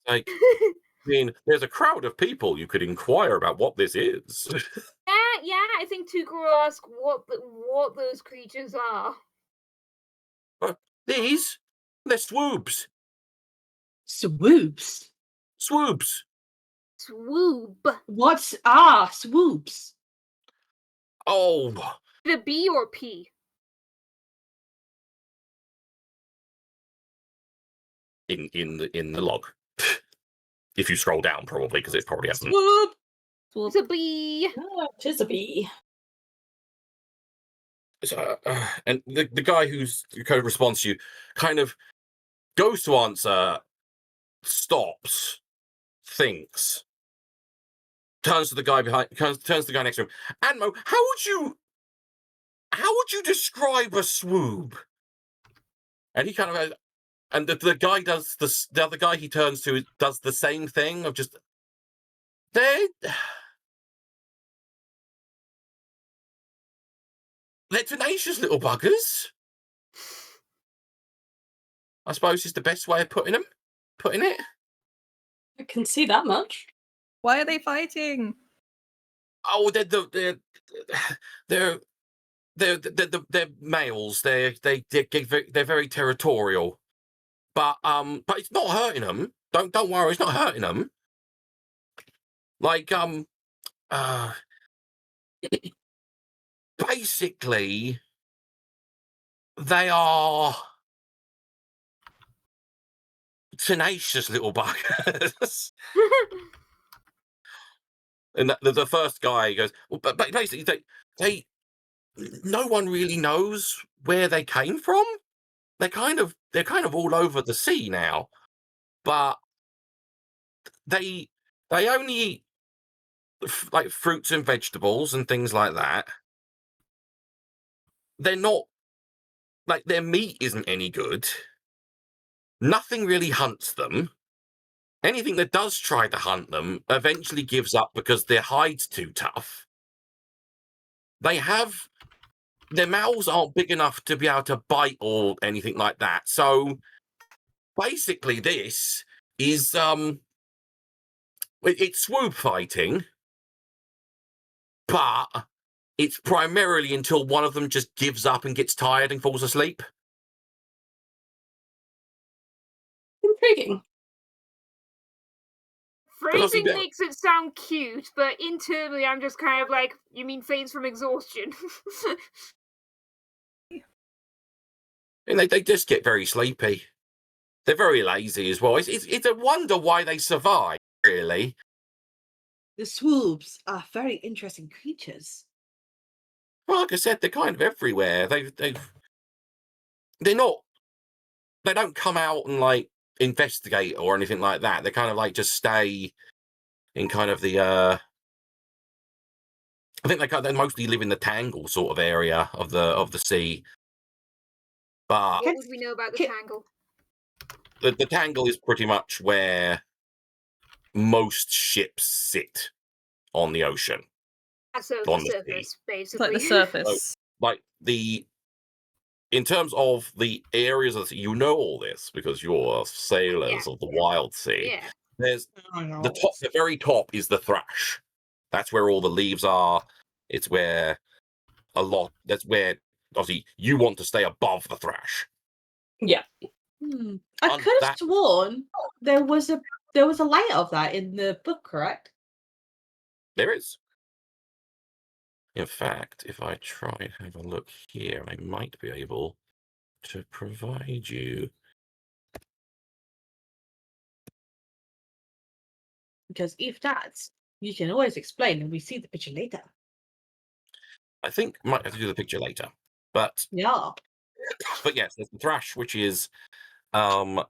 Like, I mean, there's a crowd of people. You could inquire about what this is. Yeah, I think Tuka will ask what those creatures are. These? They're swoops. Swoops? Swoops. Swoob. What swoops? Oh, The B or P? in the log. If you scroll down, probably, because it probably hasn't. Swoop! It's a B. Oh, it is a bee. and the guy who's kind of responds to you kind of goes to answer, stops, thinks, turns to the guy turns to the guy next to him. Anmo, how would you describe a swoop? And he kind of, and the guy does the other guy he turns to does the same thing of just they're tenacious little buggers. I suppose is the best way of putting it. I can see that much. Why are they fighting? Oh, they're males. They're very territorial, but it's not hurting them. Don't worry, it's not hurting them. Like basically, they are tenacious little buggers. And the first guy goes, well, but basically they no one really knows where they came from. They're kind of all over the sea now, but they only eat like fruits and vegetables and things like that. They're not like their meat isn't any good. Nothing really hunts them. Anything that does try to hunt them eventually gives up because their hide's too tough. Their mouths aren't big enough to be able to bite or anything like that. So basically this is it's swoop fighting, but it's primarily until one of them just gives up and gets tired and falls asleep. Intriguing. Phrasing makes it sound cute, but internally I'm just kind of like, you mean faints from exhaustion? And they just get very sleepy. They're very lazy as well. It's a wonder why they survive, really. The swoops are very interesting creatures. Well, like I said, they're kind of everywhere. They don't come out and like investigate or anything like that. They kind of like just stay in kind of the I think they mostly live in the Tangle sort of area of the sea. But What would we know about the Tangle? The Tangle is pretty much where most ships sit on the ocean. So on the surface, sea. basically. It's like the surface. Like in terms of the areas of the sea, you know all this because you're sailors of the Wildsea. Yeah. There's the very top is the thrash. That's where all the leaves are. It's where that's where obviously you want to stay above the thrash. Yeah. I could have sworn there was a layer of that in the book, correct? There is. In fact, if I try and have a look here, I might be able to provide you. Because if that's, you can always explain and we see the picture later. I think I might have to do the picture later. But yeah. But yes, there's the thrash, which is like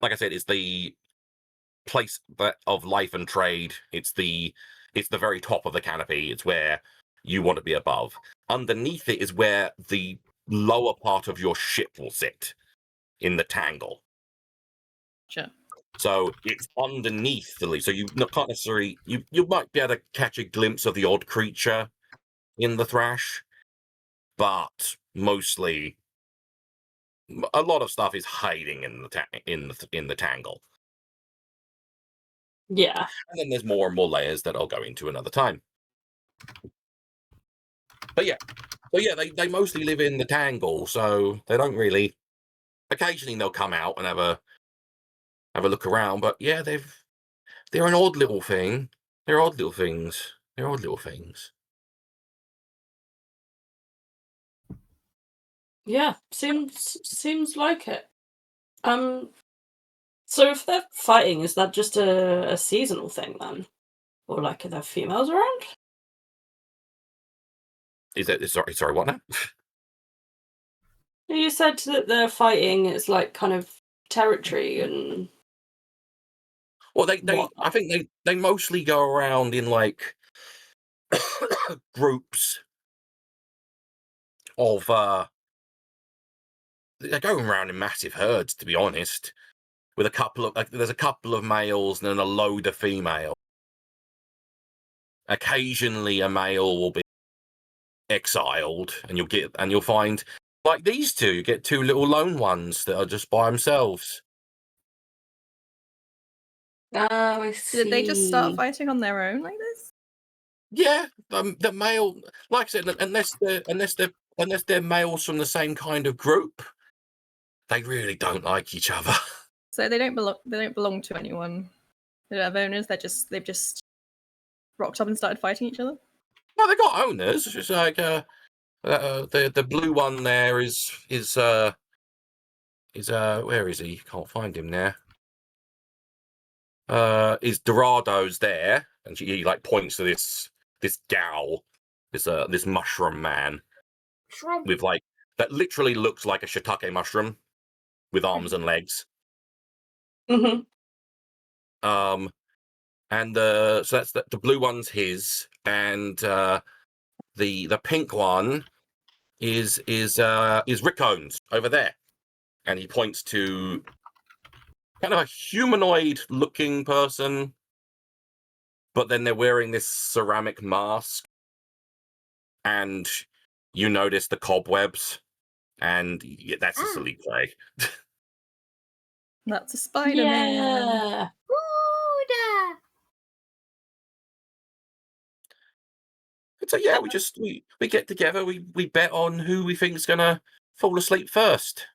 I said, is the place of life and trade. It's the very top of the canopy. It's where you want to be above. Underneath it is where the lower part of your ship will sit in the Tangle. Sure. So it's underneath the leaf. So you can't necessarily you might be able to catch a glimpse of the odd creature in the thrash, but mostly a lot of stuff is hiding in the Tangle. Yeah. And then there's more and more layers that I'll go into another time. But yeah. So yeah, they mostly live in the Tangle, so they don't really. Occasionally they'll come out and have a look around, but yeah, they're an odd little thing. They're odd little things. They're odd little things. Yeah, seems like it. So if they're fighting, is that just a seasonal thing then? Or like are there females around? Is that sorry? What now? You said that they're fighting. It's like kind of territory and. Well, I whatnot. think they mostly go around in like groups of they're going around in massive herds, to be honest. With a couple of there's a couple of males and then a load of female. Occasionally, a male will be exiled, and you'll find like these two. You get two little lone ones that are just by themselves. Oh, I see. Did they just start fighting on their own like this? Yeah, the male, like I said, unless they're males from the same kind of group, they really don't like each other. So they don't belong to anyone. They don't have owners. They've just rocked up and started fighting each other. No, they got owners. It's just like the blue one there is where is he? Can't find him now. Is Dorado's there, and he like points to this gal, this mushroom man Shrimp. with like that literally looks like a shiitake mushroom with arms and legs. Mm-hmm. And so that's the blue one's his, and the pink one is Rickone's over there, and he points to kind of a humanoid looking person, but then they're wearing this ceramic mask, and you notice the cobwebs, and that's a silly play. That's a Spider-Man. Yeah. Buddha. So yeah, we get together, we bet on who we think's gonna fall asleep first.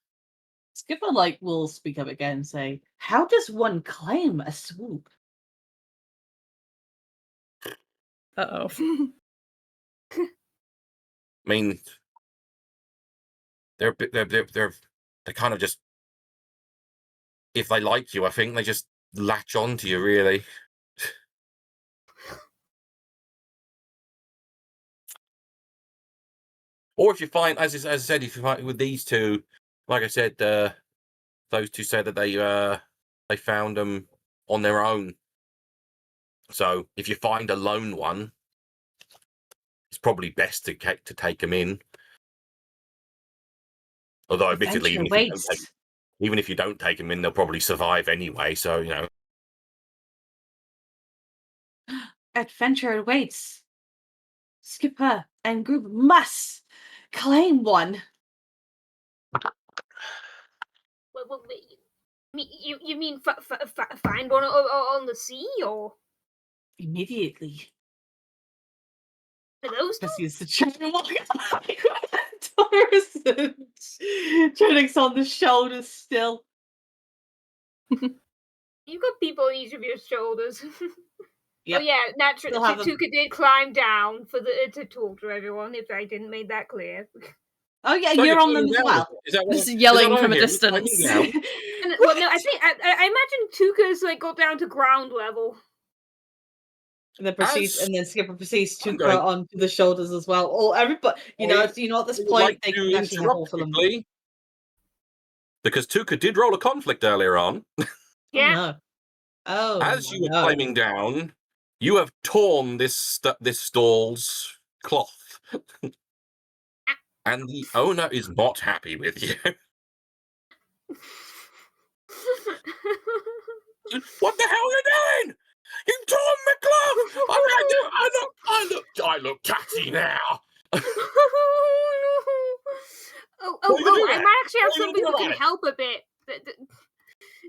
Skipper will speak up again and say, "How does one climb a swoop?" Uh-oh. I mean, they're kind of just, if they like you, I think they just latch on to you, really. Or if you find, as I said, if you find with these two, like I said, those two said that they found them on their own. So if you find a lone one, it's probably best to take them in. Although, admittedly, even if you don't take them in, they'll probably survive anyway. So Adventure awaits. Skipper and group must claim one. Well, you mean find one on the sea, or Immediately. are those two? Proceeds to try and walk Tamyris and Trinnyx on the shoulders still. You've got people on each of your shoulders. Yep. Oh yeah, naturally, Still have them. Tuka did climb down to talk to everyone. If I didn't make that clear. Oh yeah, So you're on climbing them as down, well. is that Just what yelling I'm from a hearing? distance. Climbing down? Well, no, I think I imagine Tuka's got down to ground level. And then Skipper proceeds to I'm go going- onto the shoulders as well. Or everybody, at this I would point like they to can actually have all interrupt of them. quickly, because Tuka did roll a conflict earlier on. Yeah. Oh, no. Oh, As you were no. climbing down, you have torn this stall's cloth, and the owner is not happy with you. What the hell are you doing? You torn my cloth! I look catty now. Oh, What are you gonna do I about it? might actually have What are you something gonna that do can about it? help a bit.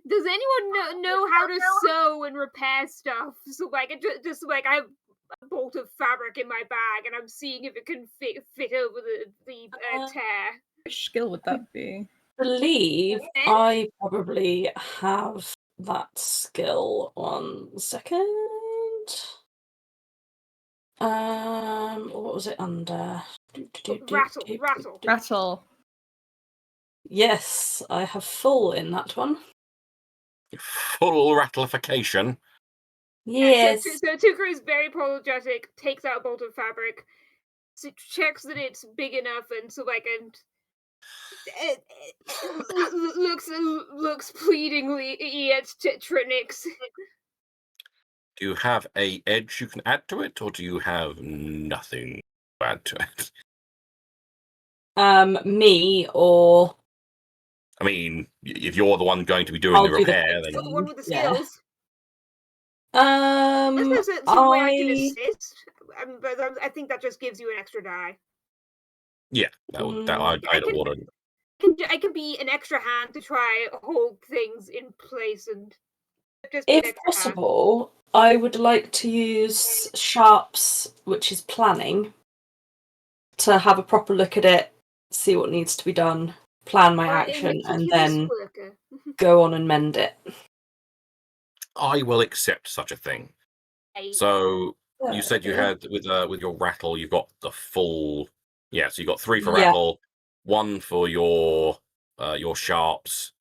Does anyone know how to sew and repair stuff? So just I have a bolt of fabric in my bag, and I'm seeing if it can fit over the tear. Which skill would that be? I believe Eh? I probably have that skill. 1 second. What was it under? Rattle. Yes, I have full in that one. Full rattlification. Yes. So Tuka is very apologetic, takes out a bolt of fabric, checks that it's big enough, and so like, and it looks pleadingly at Trinnyx. Do you have a edge you can add to it, or do you have nothing to add to it? Me or I mean, if you're the one going to be doing I'll the do the repair, then You're the one with the Yeah. skills. Unless there's some way I can I assist, but I think that just gives you an extra die. yeah, I'd order. I can be an extra hand to try hold things in place and just be an if extra hand. possible, I would like to use Sharps, which is planning, to have a proper look at it, see what needs to be done, plan my action, and then go on and mend it. I will accept such a thing. So you said you had with your rattle, you've got the full. Yeah, so you got 3 for Yeah. rattle, 1 for your sharps,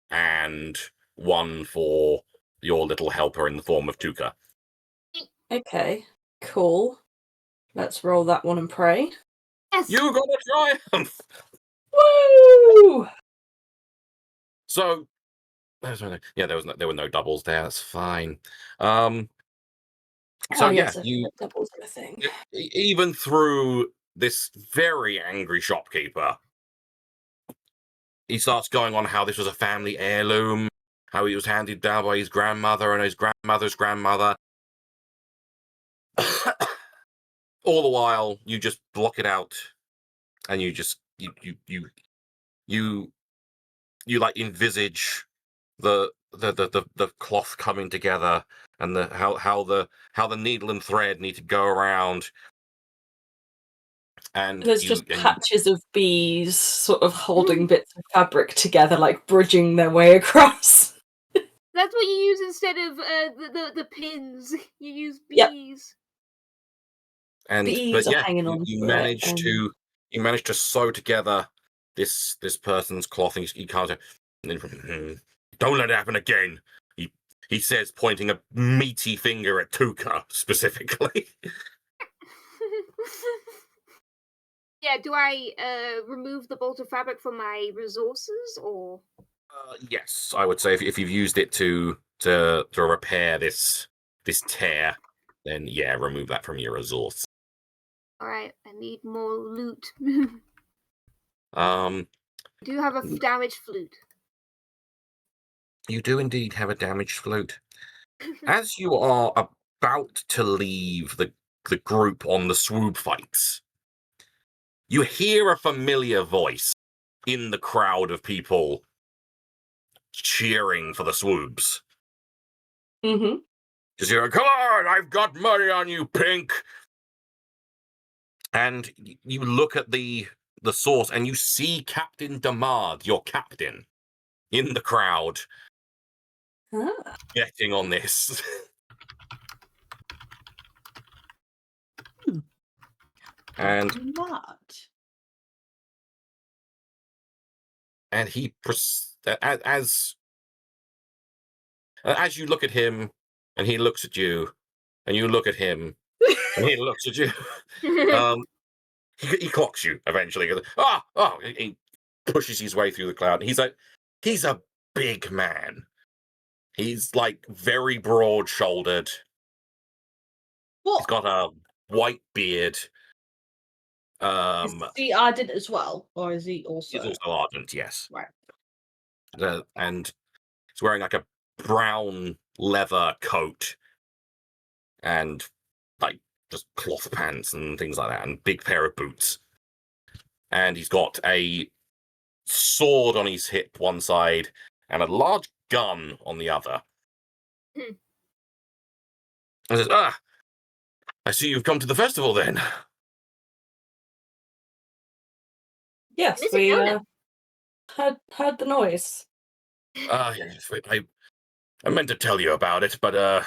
and 1 for your little helper in the form of Tuka. Okay, cool. Let's roll that one and pray. Yes. You got a triumph. Woo! So, yeah, there were no doubles there. That's fine. So yes, yeah, you doubles are a thing. even through this very angry shopkeeper, he starts going on how this was a family heirloom, how he was handed down by his grandmother and his grandmother's grandmother. All the while, you just block it out, and you just you like envisage the cloth coming together, and how the needle and thread need to go around. And There's just patches of bees sort of holding bits of fabric together, like bridging their way across. That's what you use instead of the pins. You use bees. Yep. And bees but yeah, are hanging on you to manage it, you manage to sew together this person's cloth, and you can't. And then, don't let it happen again. He says, pointing a meaty finger at Tuka specifically. Yeah, do I remove the bolt of fabric from my resources, or? Yes, I would say if you've used it to repair this tear, then yeah, remove that from your resource. All right, I need more loot. I do have a damaged flute. You do indeed have a damaged flute. As you are about to leave the group on the swoop fights, you hear a familiar voice in the crowd of people cheering for the swoops. Mm-hmm. Just hear, come on, I've got money on you, Pink. And you look at the source, and you see Captain Damard, your captain, in the crowd, getting on this. And not. And he as you look at him, and he looks at you, and you look at him, and he looks at you. He clocks you eventually. He goes, he pushes his way through the cloud. And he's a big man. He's like very broad-shouldered. What? He's got a white beard. Is he ardent as well, or is he also? He's also ardent, yes. Right. And he's wearing like a brown leather coat, and like just cloth pants and things like that, and big pair of boots. And he's got a sword on his hip one side and a large gun on the other. And says, I see you've come to the festival then. Yes, we heard the noise. Yes, I meant to tell you about it, but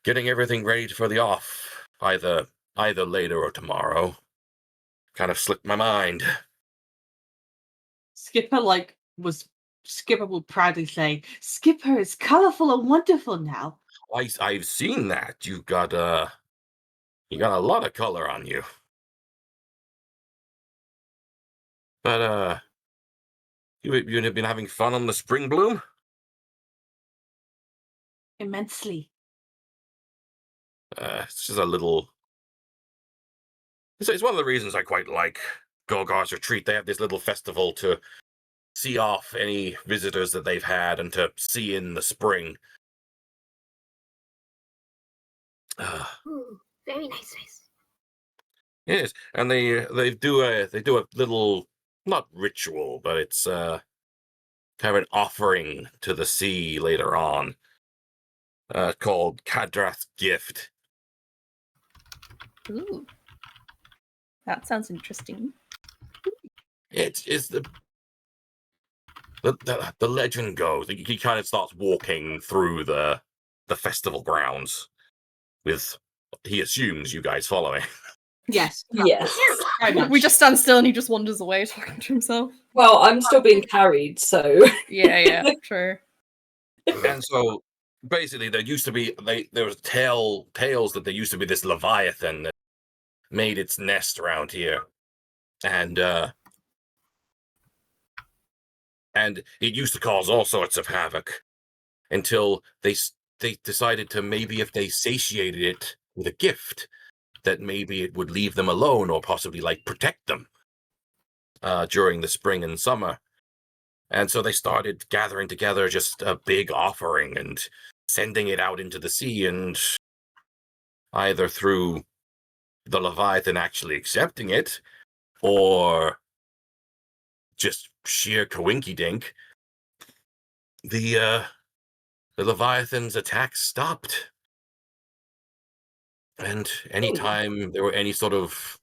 getting everything ready for the off, either later or tomorrow, kind of slipped my mind. Skipper would proudly say, Skipper is colourful and wonderful now. I've seen that. You've got You got a lot of color on you. But, you've been having fun on the Spring Bloom? Immensely. It's just a little... It's one of the reasons I quite like Gorgar's Retreat. They have this little festival to see off any visitors that they've had and to see in the spring. Ooh, very nice. Yes, and they do a little, not ritual, but it's kind of an offering to the sea later on, called Kadrath's Gift. Ooh. That sounds interesting. It's the legend goes. He kind of starts walking through the festival grounds with, he assumes, you guys following. Yes. Yes. Very much. We just stand still and he just wanders away talking to himself. Well, I'm still being carried, so. Yeah, true. And so basically there used to be there was tales that there used to be this Leviathan that made its nest around here. And it used to cause all sorts of havoc until they decided to, maybe if they satiated it with a gift, that maybe it would leave them alone or possibly like protect them during the spring and summer. And so they started gathering together just a big offering and sending it out into the sea, and either through the Leviathan actually accepting it or just sheer coinky-dink, the Leviathan's attacks stopped. And anytime there were any sort of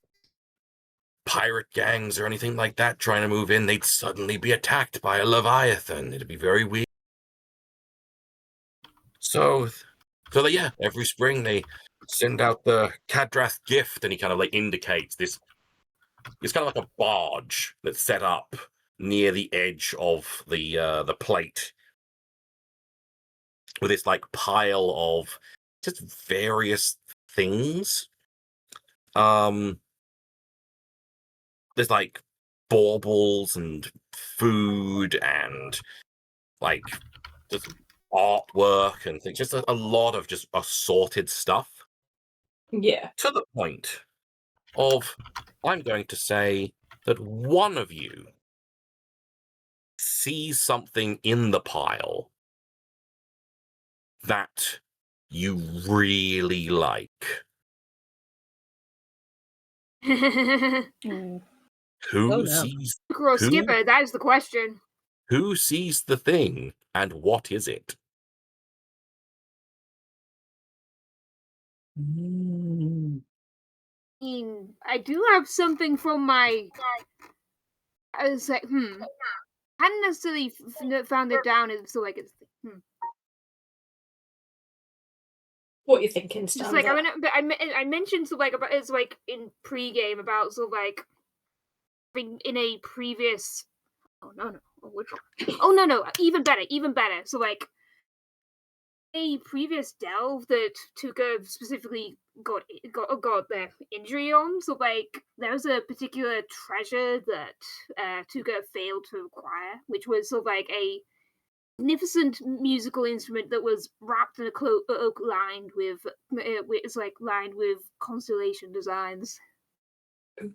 pirate gangs or anything like that trying to move in, they'd suddenly be attacked by a Leviathan. It'd be very weird. So yeah, every spring they send out the Kadrath Gift, and he kind of like indicates this. It's kind of like a barge that's set up near the edge of the plate, with this like pile of just various things. There's like baubles and food and like just artwork and things. Just a lot of just assorted stuff. Yeah. To the point of, I'm going to say that one of you sees something in the pile that you really like. Ooh. Who Oh, no. sees Crow Skipper, that is the question. who sees the thing, and what is it? I do have something from my. I was like, hadn't necessarily found it down. It's so like it's. What are you thinking, Just Stanza? like I mentioned so like about it's like in pre-game about so like in a previous. Oh no! Which one? Oh no! Even better. So like a previous delve that Tuka specifically got their injury on. So like there's a particular treasure that Tuka failed to acquire, which was sort of like a magnificent musical instrument that was wrapped in a cloak lined with lined with constellation designs.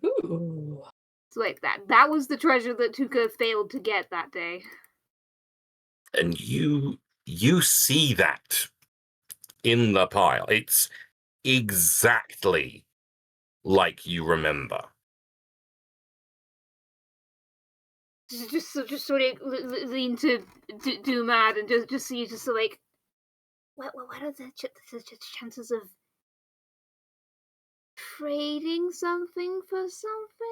Ooh. So like that was the treasure that Tuka failed to get that day. And you see that in the pile. It's exactly like you remember. Just sort of lean to do mad and just see just so like what are the chances of trading something for something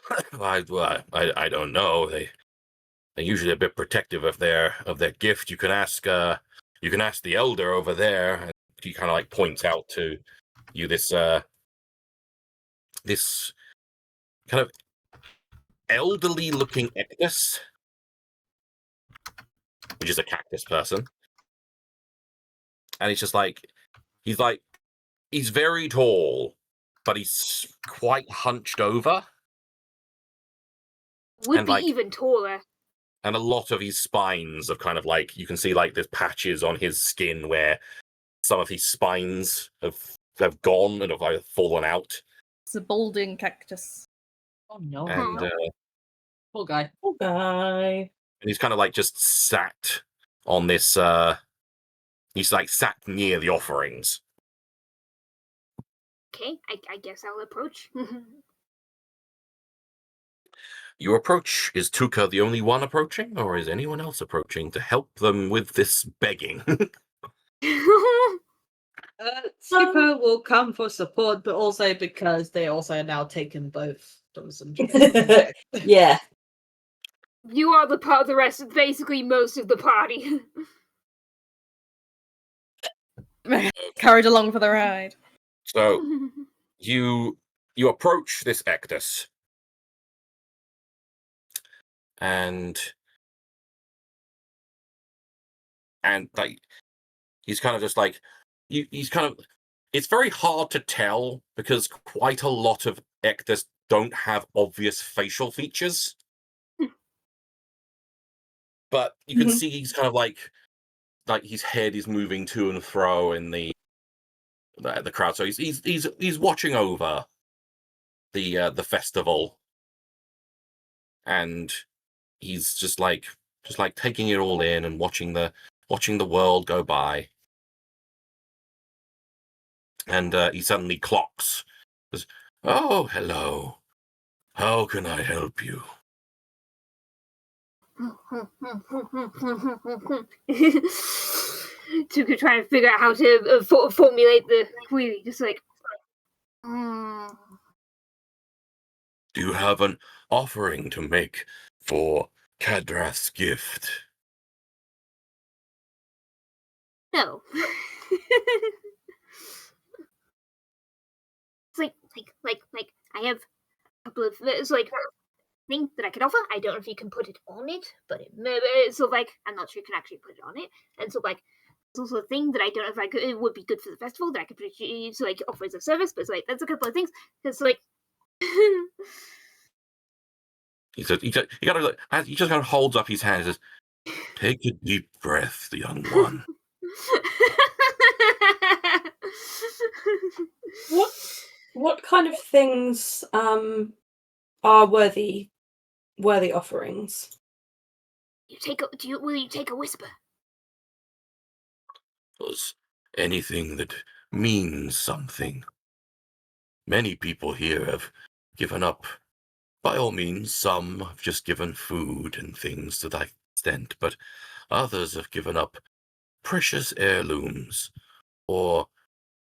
on I don't know. They're usually a bit protective of their gift. You can ask the elder over there, and he kind of like points out to you this this kind of elderly looking Ectus, which is a cactus person. And it's just like, he's very tall, but he's quite hunched over. Would And, be like- even taller. And a lot of his spines have kind of like, you can see like there's patches on his skin where some of his spines have gone and have like fallen out. It's a balding cactus. Oh no. And Poor guy. Poor guy. and he's kind of like just sat on this he's like sat near the offerings. Okay, I guess I'll approach. You approach. Is Tuka the only one approaching, or is anyone else approaching to help them with this begging? Skipper will come for support, but also because they also are now taken both Thomas and Trinnyx. Yeah. You are the part of the rest, basically most of the party. Carried along for the ride. So you approach this Ectus, and like he's kind of just like he's kind of. It's very hard to tell because quite a lot of Ectus don't have obvious facial features. But you can see he's kind of like his head is moving to and fro in the crowd. So he's watching over the festival, and he's just like taking it all in and watching the world go by. And he suddenly clocks. Says, "Oh, hello. How can I help you?" Tuka trying to figure out how to formulate the query, just like. Do you have an offering to make for Kadrath's gift? No. It's like I have a couple of thing that I could offer. I don't know if you can put it on it, but it's sort of like I'm not sure you can actually put it on it. And so like it's also a thing that I don't know if I could. It would be good for the festival that I could produce, like offer as a service. But it's like that's a couple of things. It's like. He says, he just kind of holds up his hand and says, "Take a deep breath, young one." What kind of things are worthy offerings? Will you take a whisper? Was anything that means something. Many people here have given up. By all means, some have just given food and things to that extent, but others have given up precious heirlooms or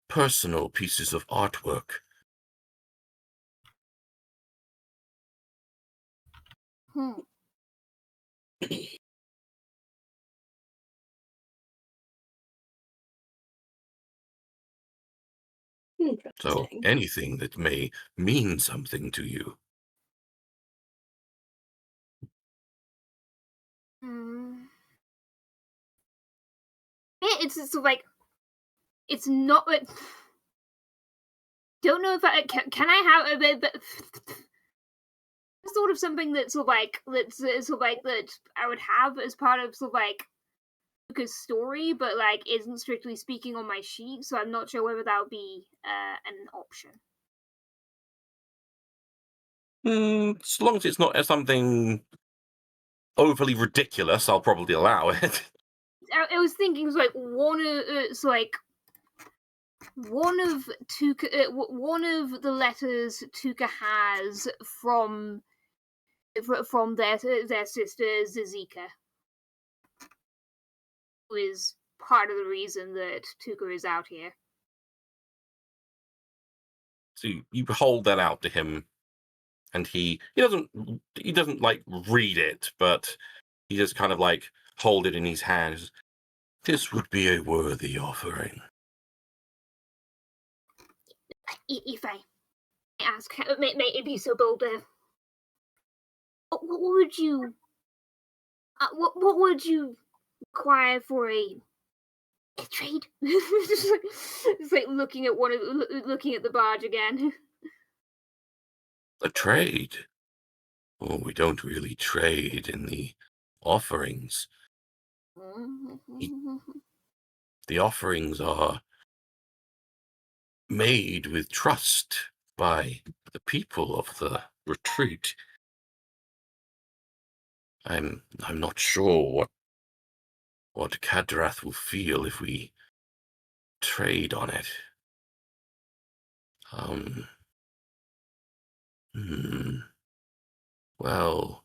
personal pieces of artwork. So Interesting. anything that may mean something to you. Yeah, it's sort of like it's not like. Don't know if I can I have a bit. Sort of something that's sort of like that I would have as part of sort of like Tuka's story, but like isn't strictly speaking on my sheet, so I'm not sure whether that would be an option. As long as it's not something overly ridiculous, I'll probably allow it. I was thinking it was like one of Tuka, one of the letters Tuka has from their sister Zazika, who is part of the reason that Tuka is out here. So you hold that out to him, and he doesn't like read it, but he just kind of like hold it in his hand. This would be a worthy offering. If I ask, may it be so bold, what would you require for a Trade. Just like looking at looking at the barge again. A trade? Oh, we don't really trade in the offerings. The offerings are made with trust by the people of the retreat. I'm not sure what Kadrath will feel if we trade on it. Well,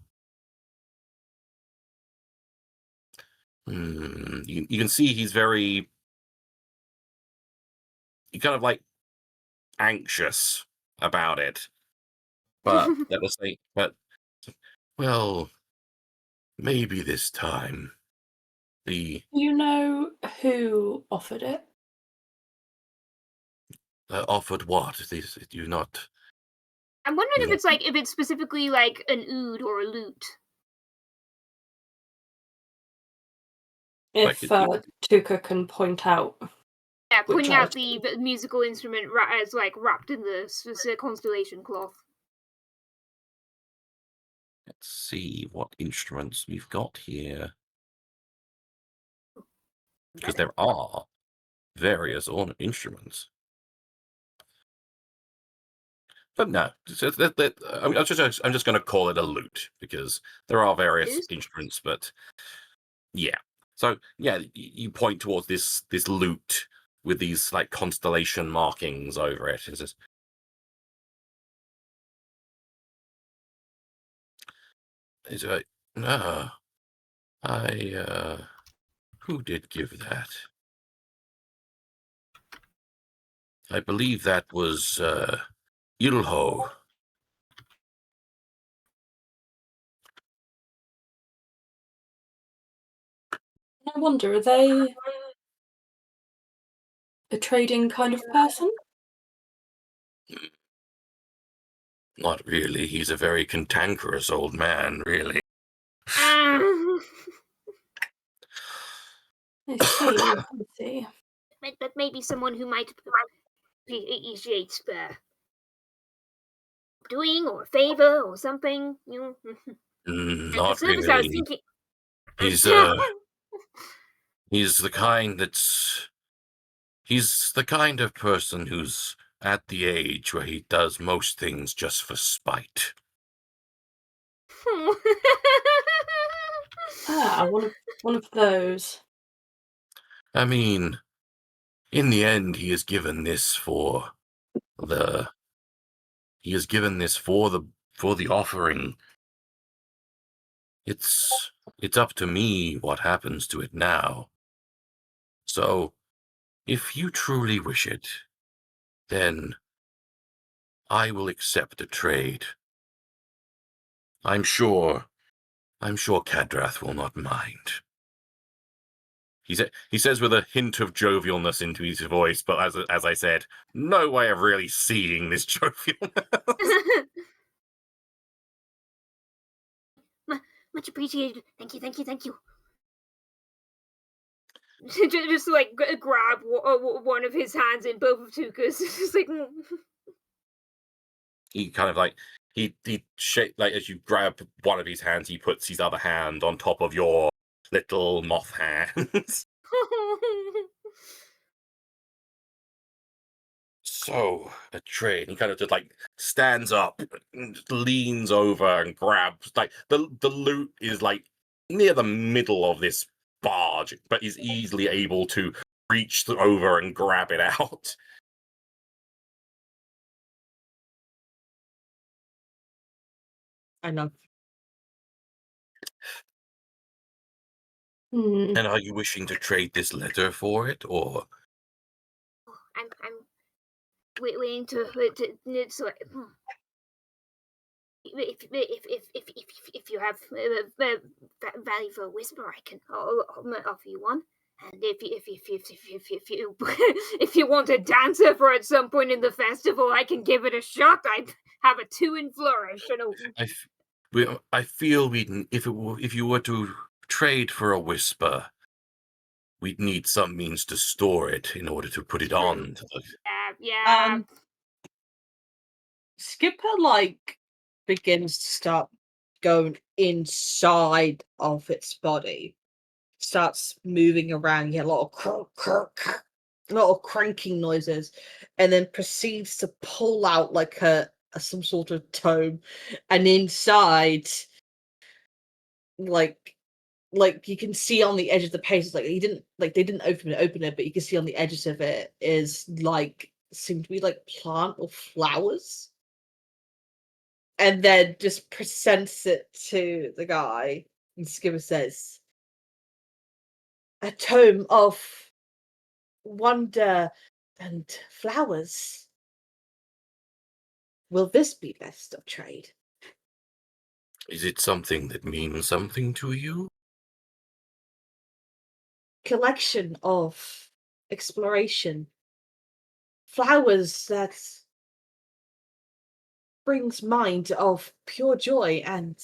you can see he's very, kind of like anxious about it, but well, maybe this time the You know who offered it? offered what? These you not. I'm wondering Yeah. if it's specifically like an oud or a lute. If Tuka can point out. Yeah, Which pointing out item? the musical instrument as like wrapped in the constellation cloth. Let's see what instruments we've got here, because there are various instruments. But no, I'm just going to call it a lute because there are various instruments. But yeah, so yeah, you point towards this lute with these like constellation markings over it. It says, "Is it? No, who did give that? I believe that was Ilho." I wonder, are they a trading kind of person? Not really. He's a very cantankerous old man, really. I see. I see. But maybe someone who might appreciate doing or a favor or something. You know. Not I was really. thinking. He's he's the kind of person who's at the age where he does most things just for spite. One of those. I mean, in the end, he has given this for the offering. It's up to me what happens to it now. So, if you truly wish it, then I will accept a trade. I'm sure Kadrath will not mind. He says with a hint of jovialness into his voice, but as I said, no way of really seeing this jovialness. Much appreciated. Thank you. Just like grab one of his hands in both of Tuka's. Just like He kind of like he shake, like as you grab one of his hands, he puts his other hand on top of your little moth hands. So a trade. He kind of just like stands up, and just leans over and grabs like the loot is like near the middle of this barge, but is easily able to reach over and grab it out. I know. And are you wishing to trade this letter for it, or? I'm waiting to so if you have value for a whisper, I can offer you one. And if you want a dancer for at some point in the festival, I can give it a shot. I have a 2 in flourish. I feel if you were to trade for a whisper, we'd need some means to store it in order to put it on. Yeah. Skipper begins to start going inside of its body, starts moving around. You hear a lot of croak, a lot of cranking noises, and then proceeds to pull out some sort of tome, and inside, you can see on the edge of the pages, they didn't open it, but you can see on the edges of it is seem to be plant or flowers. And then just presents it to the guy, and Skipper says, "A tome of wonder and flowers. Will this be best of trade?" Is it something that means something to you? Collection of exploration. Flowers that brings mind of pure joy and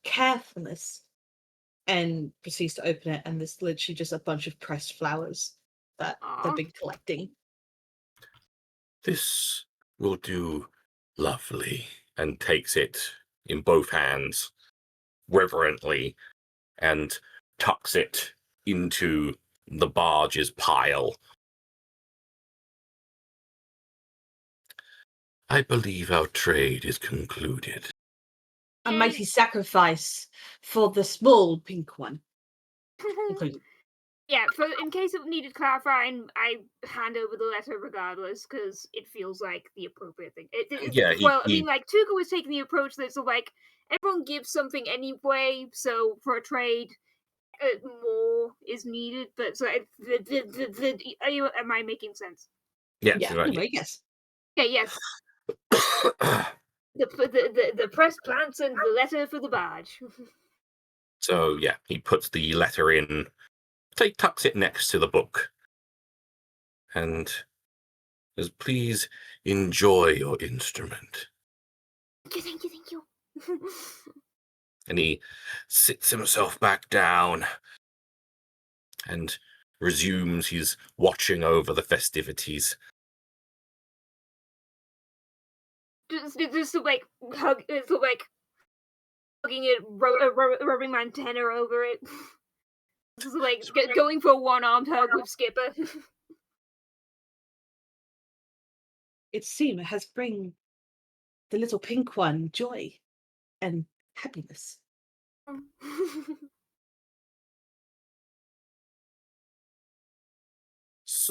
carefulness. And proceeds to open it, and there's literally just a bunch of pressed flowers that they've been collecting. This will do lovely, and takes it in both hands reverently and tucks it into the barge's pile. I believe our trade is concluded. A mighty sacrifice for the small pink one. Yeah, in case it needed clarifying, I hand over the letter regardless, because it feels like the appropriate thing. Tuka was taking the approach that's everyone gives something anyway, so for a trade, more is needed. But so, am I making sense? Yes, yeah, right. anyway, yes. Okay, yes. The pressed plants and the letter for the barge. So yeah, he puts the letter in, tucks it next to the book, and says, "Please enjoy your instrument." Thank you. And he sits himself back down and resumes his watching over the festivities. Just hug, hugging it, rubbing my antenna over it. Just going for a one-armed hug with Skipper. It seems it has bring the little pink one joy and happiness.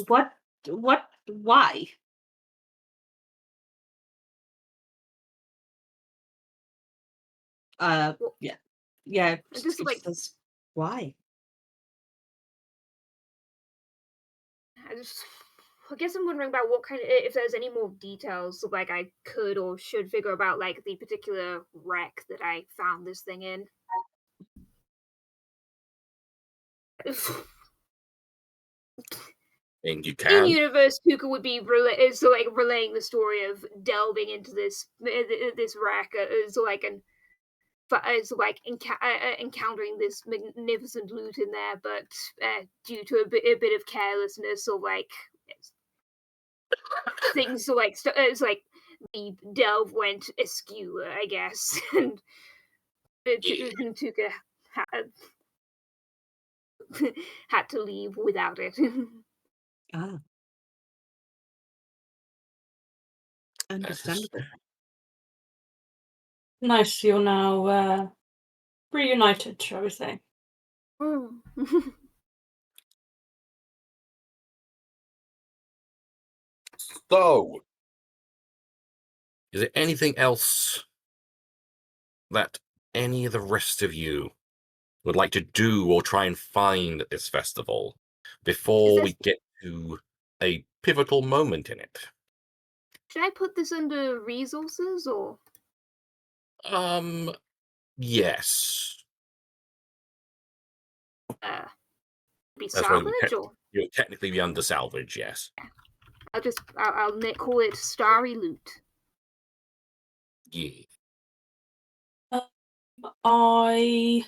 What? Why? Yeah. Just says, why? I guess I'm wondering about what if there's any more details I could or should figure about the particular wreck that I found this thing in. And you can. In universe, Tuka would be relaying the story of delving into this wreck, encountering this magnificent loot in there, but due to a bit of carelessness or things it's the delve went askew, I guess, and Tuka had to leave without it. Understandable. Nice, you're now reunited, shall we say. So, is there anything else that any of the rest of you would like to do or try and find at this festival before we get to a pivotal moment in it? Should I put this under resources or? Yes. Be That's why salvage or? You'll technically be under salvage, yes. I'll call it starry loot. Yeah. I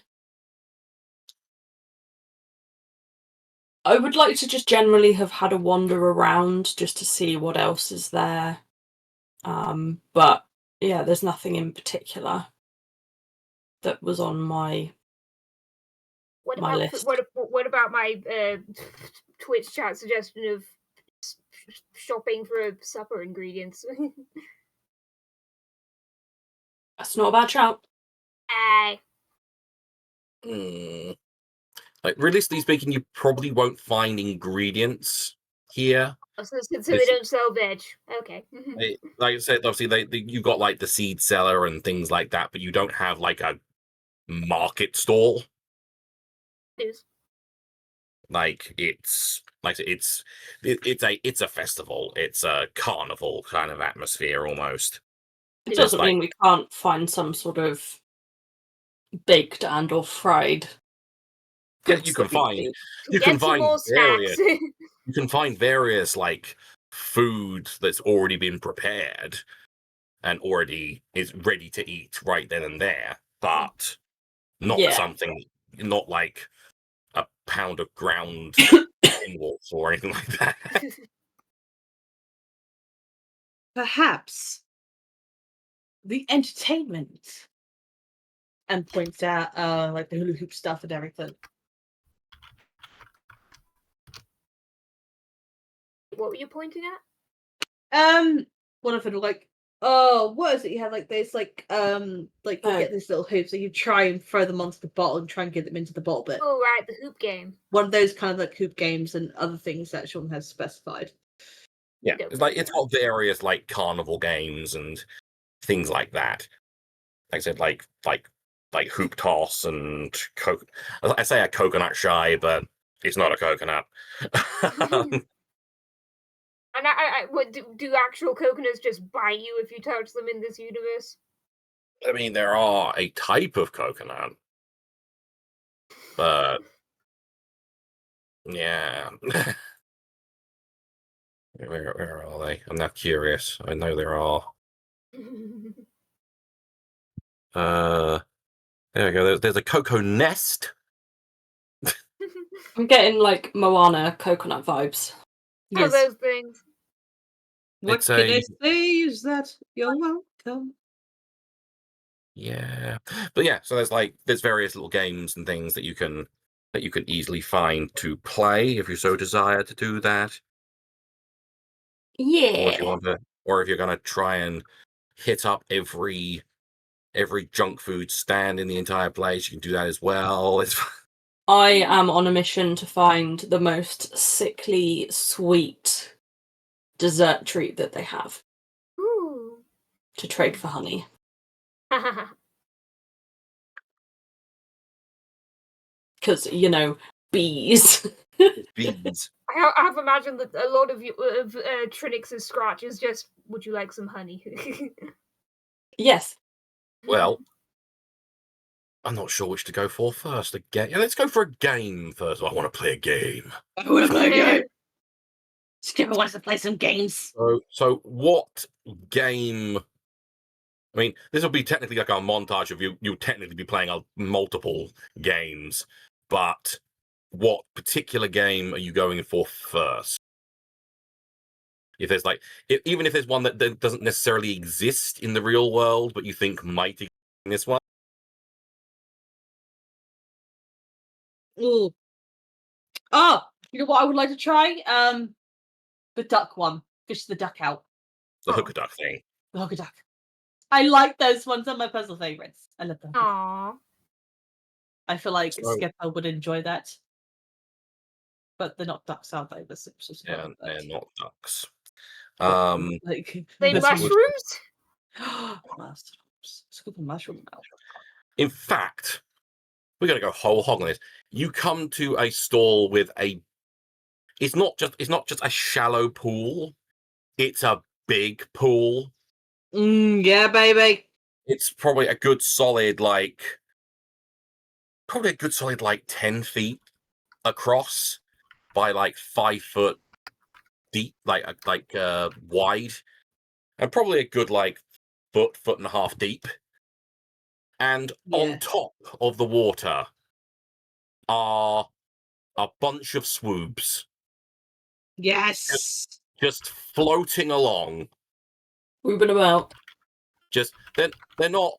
I would like to just generally have had a wander around just to see what else is there. But yeah, there's nothing in particular that was on my list. What about my Twitch chat suggestion of shopping for supper ingredients? That's not a bad shout. Aye. Like, realistically speaking, you probably won't find ingredients here. So they don't sell veg. Okay. Like I said, obviously you got like the seed cellar and things like that, but you don't have like a market stall. Like it's a festival. It's a carnival kind of atmosphere almost. It doesn't mean we can't find some sort of baked and or fried. Yeah, you can find various. You can find various like food that's already been prepared and already is ready to eat right then and there, but not not like a pound of ground wolf or anything like that. Perhaps the entertainment, and points out like the hula hoop stuff and everything. What were you pointing at? One of them like, oh, what is it? You have like this, like you get this little hoop, so you try and throw them onto the bottle and try and get them into the bottle bit. Oh right, the hoop game. One of those kind of like hoop games and other things that Sean has specified. Yeah, it's got various like carnival games and things like that. Like I said, like hoop toss and I say a coconut shy, but it's not a coconut. And what do actual coconuts just bite you if you touch them in this universe? I mean, there are a type of coconut, but yeah. Where are they? I'm now curious. I know there are. There we go. There's a cocoa nest. I'm getting like Moana coconut vibes. Yes. Those things. What can I say is that you're welcome. Yeah, but yeah. So there's various little games and things that you can easily find to play if you so desire to do that. Yeah. Or if you're gonna try and hit up every junk food stand in the entire place, you can do that as well. I am on a mission to find the most sickly sweet dessert treat that they have. Ooh. To trade for honey. Because, bees. Bees. I have imagined that a lot of Trinnyx's scratch is just, would you like some honey? Yes. Well, I'm not sure which to go for first. Let's go for a game first. I want to play a game. I want to play a game. Skipper wants to play some games. So what game? I mean, this will be technically like a montage of you. You'll technically be playing multiple games, but what particular game are you going for first? If there's even if there's one that doesn't necessarily exist in the real world, but you think might exist in this one. Ooh. Oh, you know what I would like to try? The duck one. Fish the duck out. The hooker duck thing. The hooker duck. I like those ones. They're my personal favorites. I love them. Aww. I feel like Skipper would enjoy that. But they're not ducks, are they? Yeah, they're not ducks. They mushrooms? Mushrooms. Scoop of mushroom now. In fact, we're gonna go whole hog on this. You come to a stall with it's not just a shallow pool, it's a big pool. Yeah, baby. It's probably a good solid 10 feet across by 5 foot deep, wide, and probably a good foot and a half deep. And on top of the water are a bunch of swoobs Yes. just floating along. Moving about. Just they're not.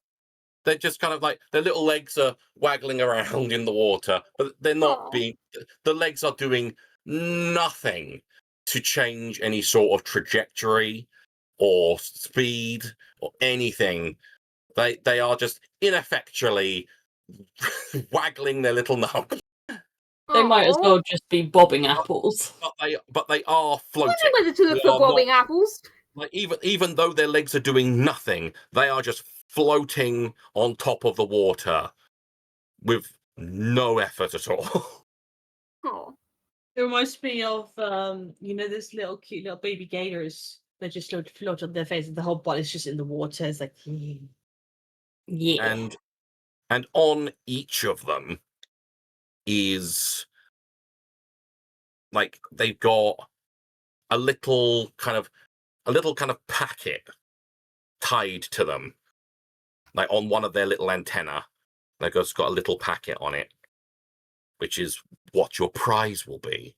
They're just kind of like their little legs are waggling around in the water, but they're not Aw. being. The legs are doing nothing to change any sort of trajectory or speed or anything. They are just ineffectually waggling their little nubs. They might as Aw. well just be bobbing apples. But they are floating. Wonder whether to look They for are bobbing not- apples. Like even though their legs are doing nothing, they are just floating on top of the water with no effort at all. Oh. It reminds me of this little cute little baby gators that just float on their face and the whole body's just in the water. It's like Yeah. And on each of them is like they've got a little kind of packet tied to them, like on one of their little antenna. Like it's got a little packet on it, which is what your prize will be.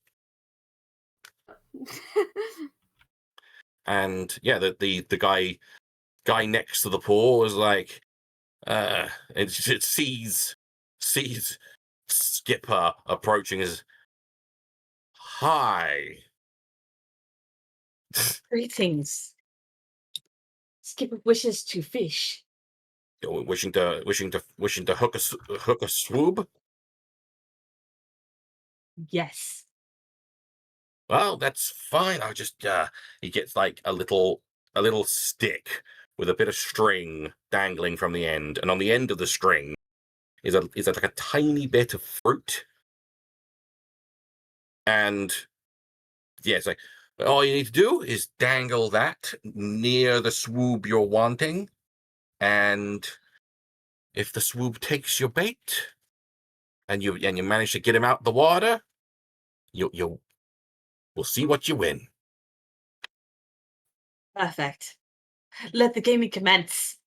And yeah, the guy next to the pool is like, it sees Skipper approaching as, hi. greetings. Skipper wishes to fish. You're wishing to hook a swoob. Yes. Well, that's fine. I'll just he gets like a little stick with a bit of string dangling from the end, and on the end of the string is like a tiny bit of fruit. And yeah, it's like all you need to do is dangle that near the swoob you're wanting, and if the swoob takes your bait and you manage to get him out the water, we'll see what you win. Perfect. Let the gaming commence.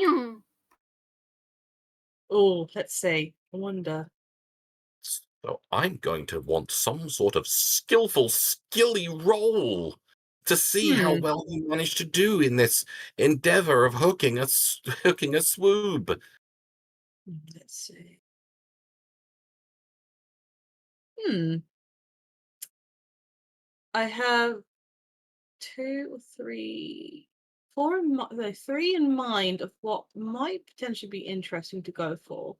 Hmm. Oh, let's see. I wonder. So I'm going to want some sort of skilly roll to see how well you manage to do in this endeavor of hooking a swoob. Let's see. I have 2 or 3, 4 3 in mind of what might potentially be interesting to go for.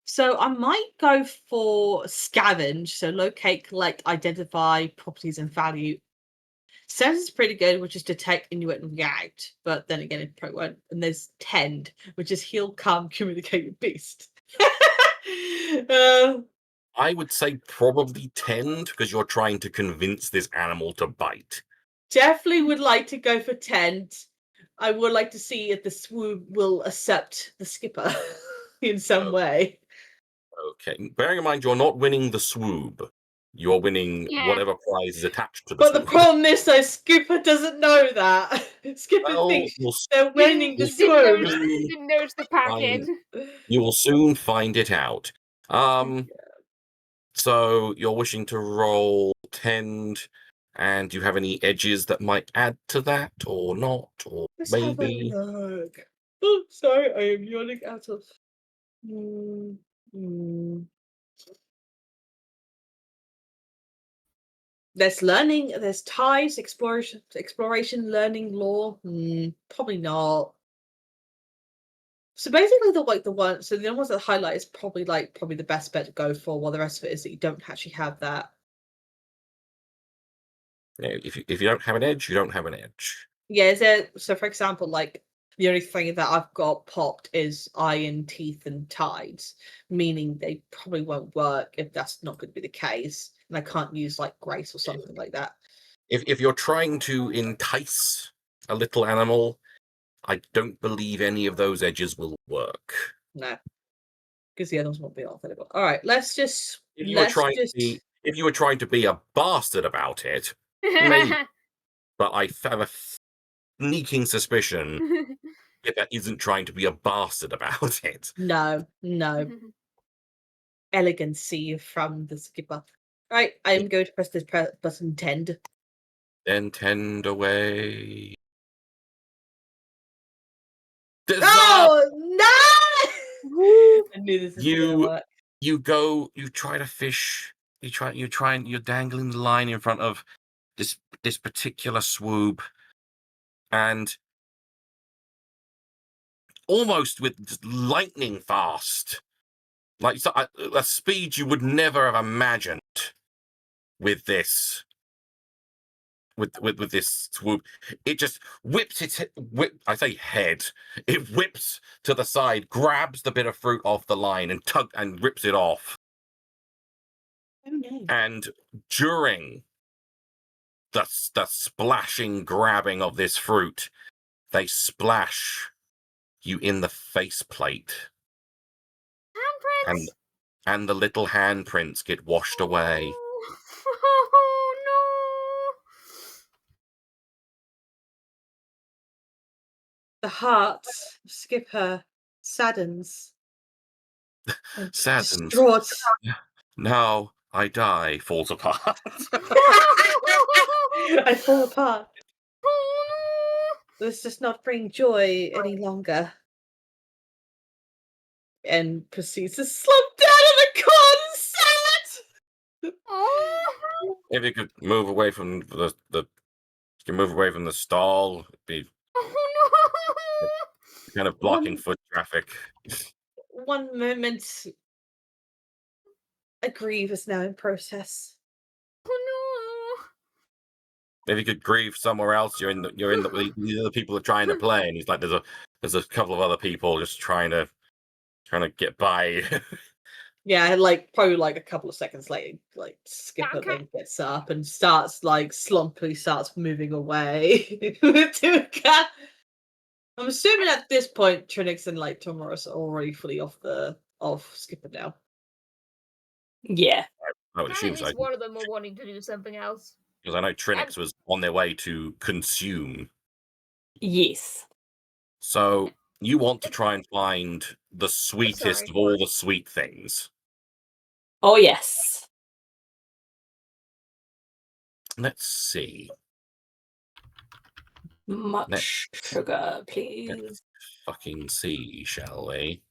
So I might go for scavenge. So locate, collect, identify properties and value. Sense is pretty good, which is detect, intuit, and react. But then again, it probably won't. And there's tend, which is heal, calm, communicate with beast. I would say probably tend, because you're trying to convince this animal to bite. Definitely would like to go for tend. I would like to see if the swoob will accept the skipper in some way. Okay, bearing in mind you're not winning the swoob. You're winning Yeah. whatever prize is attached to the But the swoob. problem is, though, Skipper doesn't know that. Skipper Well, thinks we'll they're winning the He didn't notice, swoop. he didn't notice the packet. You will soon find it out. So you're wishing to roll tend, and do you have any edges that might add to that, or not, or Let's maybe? have a look. Oh, sorry, I am yawning out of. There's learning. There's ties, exploration, learning, law. Probably not. So basically, the one. So the ones that highlight is probably the best bet to go for. While the rest of it is that you don't actually have that. Yeah, if you don't have an edge, you don't have an edge. Yeah, is there? So for example, like the only thing that I've got popped is iron, teeth, and tides, meaning they probably won't work if that's not going to be the case, and I can't use like grace or something like that. If you're trying to entice a little animal, I don't believe any of those edges will work. No, because the others won't be available. All right, let's just. If you were trying to be a bastard about it, maybe. But I have a sneaking suspicion that isn't trying to be a bastard about it. No. elegancy from the skipper. Right, I'm going to press this button tend. Then tend away. Oh no! I knew this was gonna work. You try to fish. You're dangling the line in front of this particular swoop, and almost with just lightning fast, like a speed you would never have imagined with this. With this swoop, it just whips its I say head. It whips to the side, grabs the bit of fruit off the line, and rips it off. Oh no! And during the splashing grabbing of this fruit, they splash you in the faceplate, Handprints. and the little handprints get washed away. Oh no! The heart of Skipper saddens. And Saddens. distraught. Now I die, falls apart. I fall apart. This does not bring joy any longer. And proceeds to slump down on the corn salad. Oh. If you could move away from the stall, it'd be Oh kind of blocking foot traffic. One moment. A grieve is now in process. no! Oh no! If you could grieve somewhere else, you're in the other people are trying to play, and he's like, there's a couple of other people just trying to get by. Yeah, like probably like a couple of seconds later, like Skipper then gets up and starts like slumpily starts moving away with Tuka. I'm assuming at this point Trinnyx and like Tamyris are already fully off Skipper now. Yeah. I would assume At so, least one of them are wanting to do something else. because I know Trinnyx was on their way to consume. Yes. So you want to try and find the sweetest Sorry. of all the sweet things. Oh, yes. Let's see. Much Let's sugar, please. fucking see, shall we?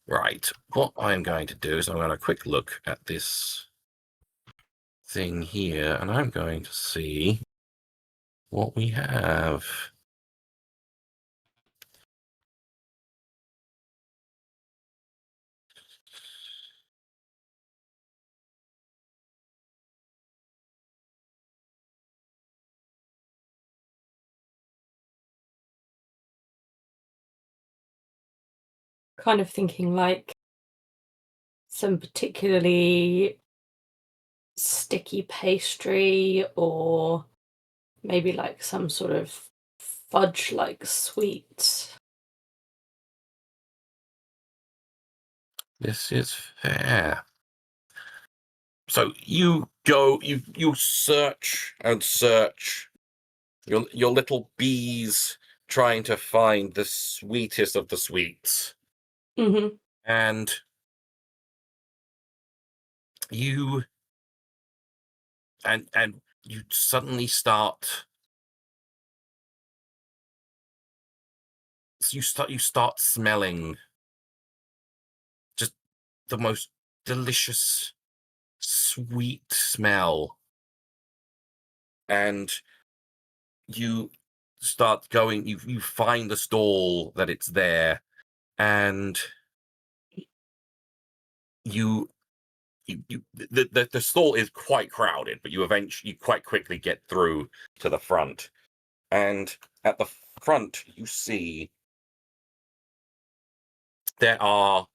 Right. What I'm going to do is I'm going to quick look at this thing here, and I'm going to see what we have. Kind of thinking like some particularly sticky pastry, or maybe like some sort of fudge like sweet. This is fair. So you go, you search and search. Your little bees trying to find the sweetest of the sweets. Mm-hmm. And you suddenly start you start smelling just the most delicious sweet smell, and you start going, you find the stall that it's there, and the stall is quite crowded, but you quite quickly get through to the front, and at the front you see there are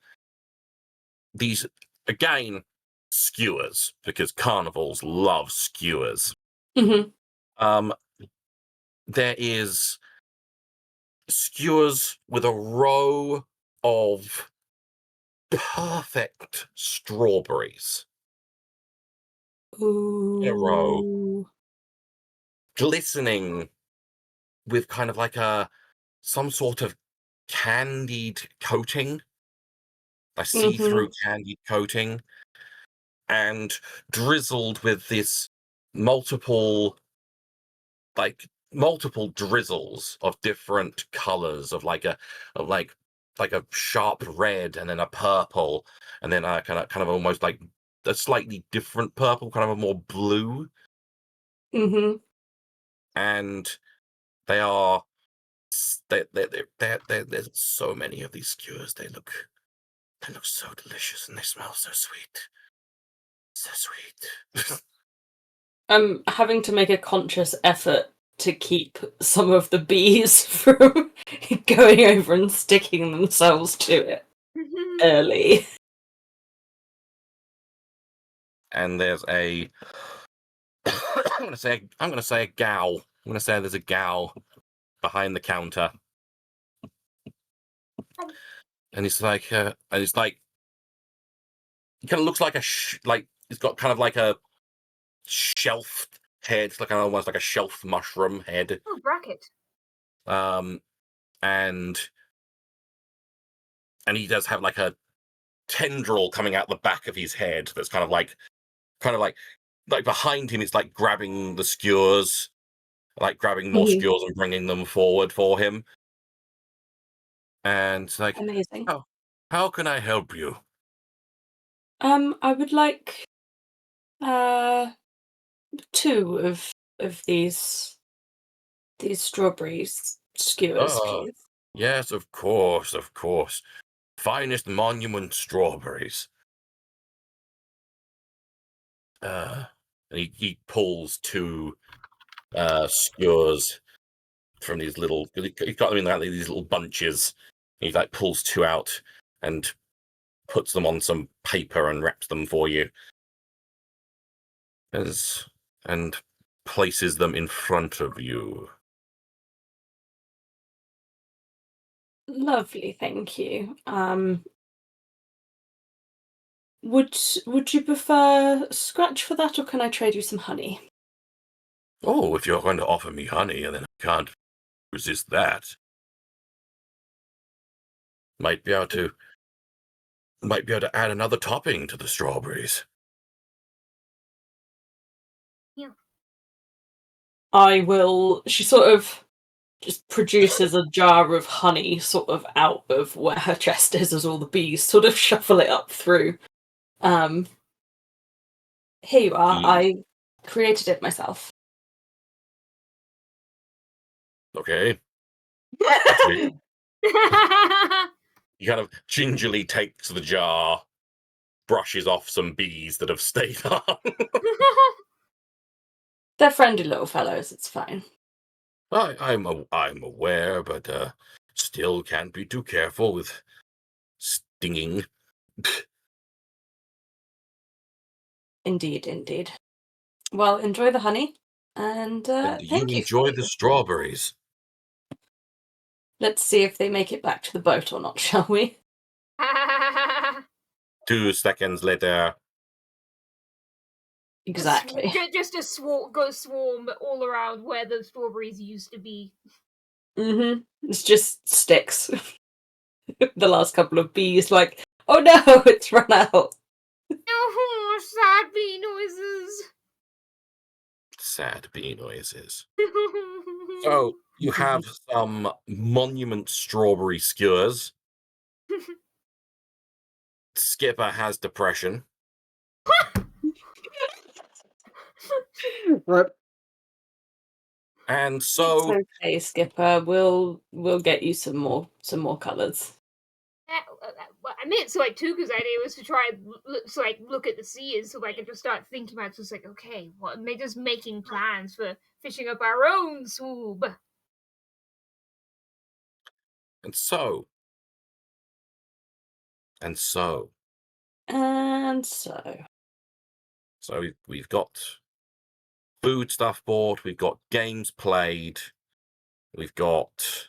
these, again, skewers, because carnivals love skewers. Mm-hmm. There is skewers with a row of perfect strawberries. Ooh. In a row, glistening with kind of like a some sort of candied coating, a see-through candied coating, and drizzled with this multiple drizzles of different colors of like a sharp red, and then a purple, and then a kind of almost like a slightly different purple, kind of a more blue. And they are there's so many of these skewers. They look so delicious, and they smell so sweet. So sweet. I'm having to make a conscious effort to keep some of the bees from going over and sticking themselves to it early. And there's a I'm gonna say a gal. I'm gonna say there's a gal behind the counter. And it's like he kind of looks like he's got kind of like a shelf head. It's like almost like a shelf mushroom head. Oh, bracket. And he does have like a tendril coming out the back of his head that's kind of like behind him. It's like grabbing the skewers, like grabbing more skewers and bringing them forward for him. And it's like, amazing. How can I help you? I would like 2 of these strawberries skewers, please. Yes, of course. Finest monument strawberries. And he pulls 2 skewers from these little. He's got them in like these little bunches. He like pulls 2 out and puts them on some paper and wraps them for you, and places them in front of you. Lovely, thank you. Would you prefer scratch for that, or can I trade you some honey? Oh, if you're going to offer me honey, then I can't resist that. Might be able to add another topping to the strawberries. Yeah. I will. She sort of just produces a jar of honey sort of out of where her chest is as all the bees sort of shuffle it up through. Here you are. I created it myself. Okay. He kind of gingerly takes the jar, brushes off some bees that have stayed on. They're friendly little fellows, it's fine. I'm aware, but still can't be too careful with stinging. Indeed. Well, enjoy the honey, and thank you. Enjoy the strawberries. Let's see if they make it back to the boat or not, shall we? 2 seconds later. Exactly. Just a swarm all around where the strawberries used to be. It's just sticks. The last couple of bees, like, oh no, it's run out. Oh, sad bee noises. Sad bee noises. So you have some monument strawberry skewers. Skipper has depression. And so it's okay, Skipper. We'll get you some more colours. I mean, so like Tuka's idea was to try and look at the sea, and so I could just start thinking about just like, okay, what just making plans for fishing up our own swoob. And so we've got food stuff bought, we've got games played, we've got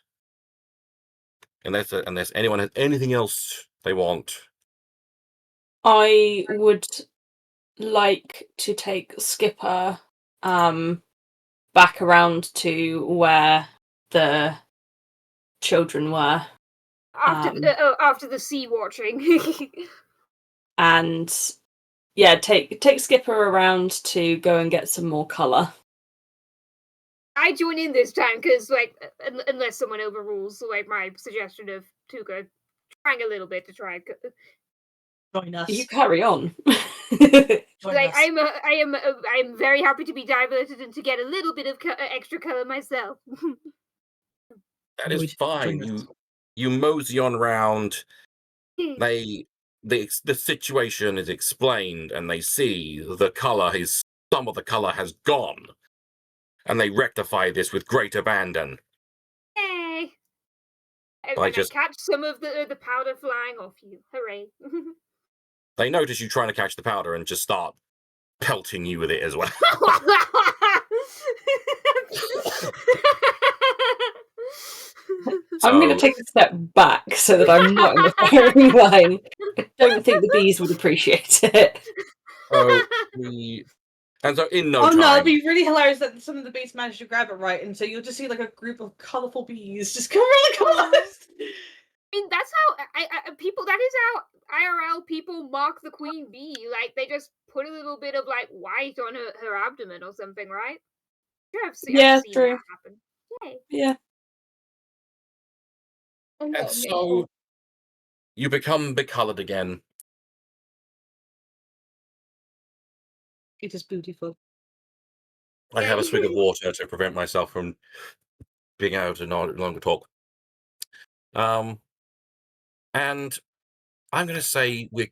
unless anyone has anything else they want. I would like to take Skipper back around to where the children were. After the sea watching. And yeah, take Skipper around to go and get some more colour. I join in this time because, like, unless someone overrules, like my suggestion of Tuka trying a little bit to try. Join us. You carry on. Join Like, us. I'm very happy to be diverted and to get a little bit of extra color myself. That is Would fine. join us. You mosey on round. The situation is explained, and they see some of the color has gone, and they rectify this with great abandon. Yay! And I I catch some of the powder flying off you. Hooray! They notice you trying to catch the powder and just start pelting you with it as well. I'm going to take a step back so that I'm not in the firing line. I don't think the bees would appreciate it. So in no Oh time, no, it'd be really hilarious that some of the bees managed to grab it right, and so you'll just see like a group of colourful bees just come really close. I mean, that's how people. That is how IRL people mark the queen bee. Like, they just put a little bit of like white on her abdomen or something, right? Sure, I've seen true. that happen. Yay! Yeah. and so you become becolored again. It is beautiful. I have a swig of water to prevent myself from being able to no longer talk. And I'm going to say we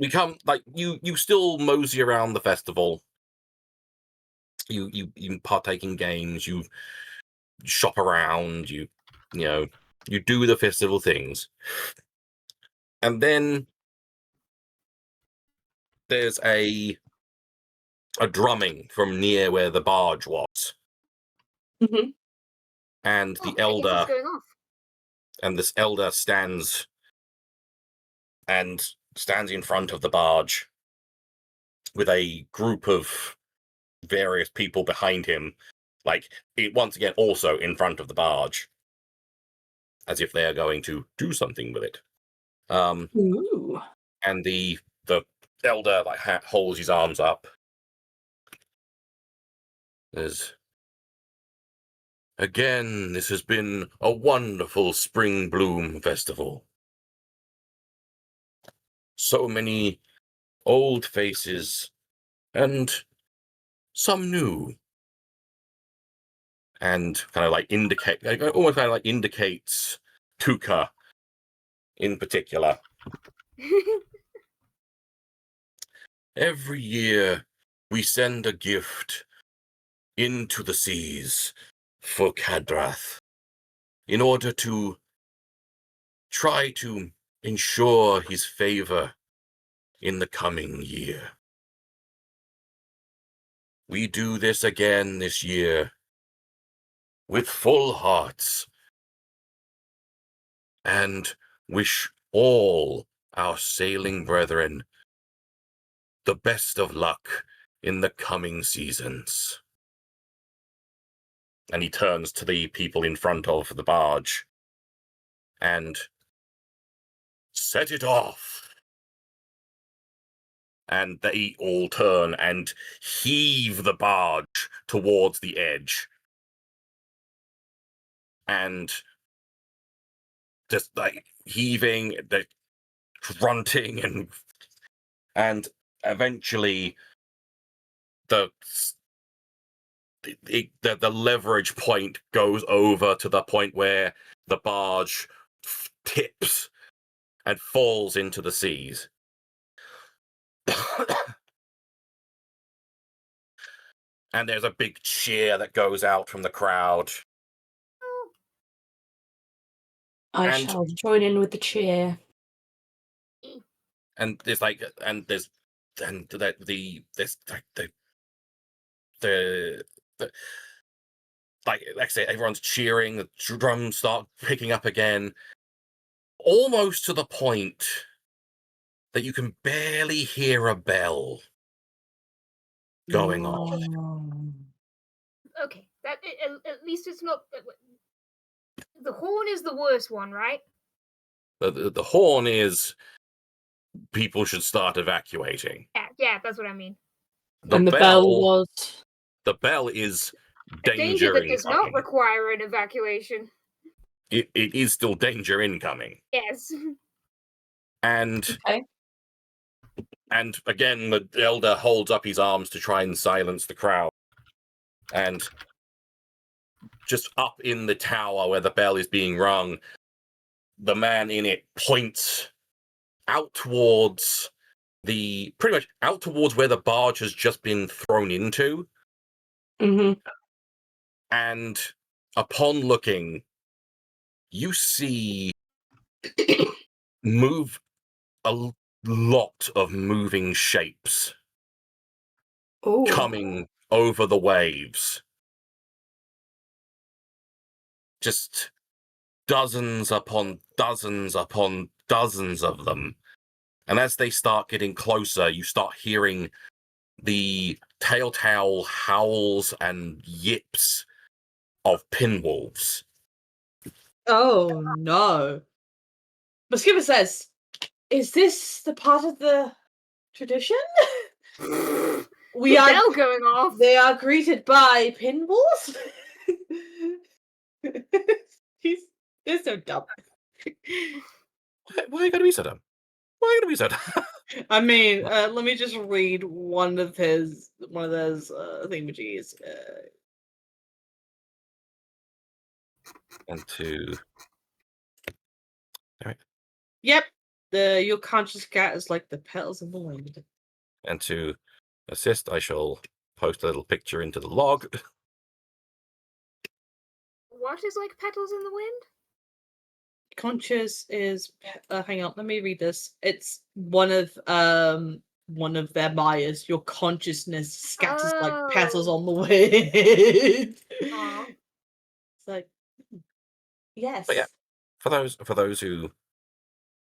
come, like, you still mosey around the festival. You partake in games. You shop around. You do the festival things, and then there's a drumming from near where the barge was, Mm-hmm. and I guess it's going off. And this elder stands in front of the barge with a group of various people behind him, like, once again also in front of the barge, as if they are going to do something with it. Ooh. And the elder, like, holds his arms up. Again, this has been a wonderful spring bloom festival. So many old faces and some new. And kind of like indicates Tuka in particular. Every year we send a gift into the seas for Kadrath in order to try to ensure his favor in the coming year. We do this again this year with full hearts and wish all our sailing brethren the best of luck in the coming seasons. And he turns to the people in front of the barge and set it off. And they all turn and heave the barge towards the edge. And just like heaving, the grunting, and eventually the leverage point goes over to the point where the barge tips and falls into the seas. And there's a big cheer that goes out from the crowd. I shall join in with the cheer. And there's like, like I say, everyone's cheering. The drums start picking up again, almost to the point that you can barely hear a bell going on. Okay, At least it's not. The horn is the worst one, right? The horn is people should start evacuating. Yeah, that's what I mean. And the bell was. The bell is A danger that does not incoming. require an evacuation. It is still danger incoming. Yes. And Okay. and again, the elder holds up his arms to try and silence the crowd. And just up in the tower where the bell is being rung, the man in it points out towards pretty much out towards where the barge has just been thrown into. Mm-hmm. And upon looking, you see a lot of moving shapes Oh. coming over the waves. Just dozens upon dozens upon dozens of them. And as they start getting closer, you start hearing the telltale howls and yips of pinwolves. Oh no. Skipper says, "Is this the part of the tradition? The bell going off. They are greeted by pinballs." They're so dumb. Why are you going to be so dumb? Why are you going to be so dumb? I mean, let me just read one of those thingamajiggies. And to... All right. Yep. Your conscious cat is like the petals of the wind. And to assist, I shall post a little picture into the log. What is like petals in the wind? Conscious is hang on, let me read this. It's one of their Mayas. Your consciousness scatters like petals on the wind. Aw. It's like, yes. But yeah, for those who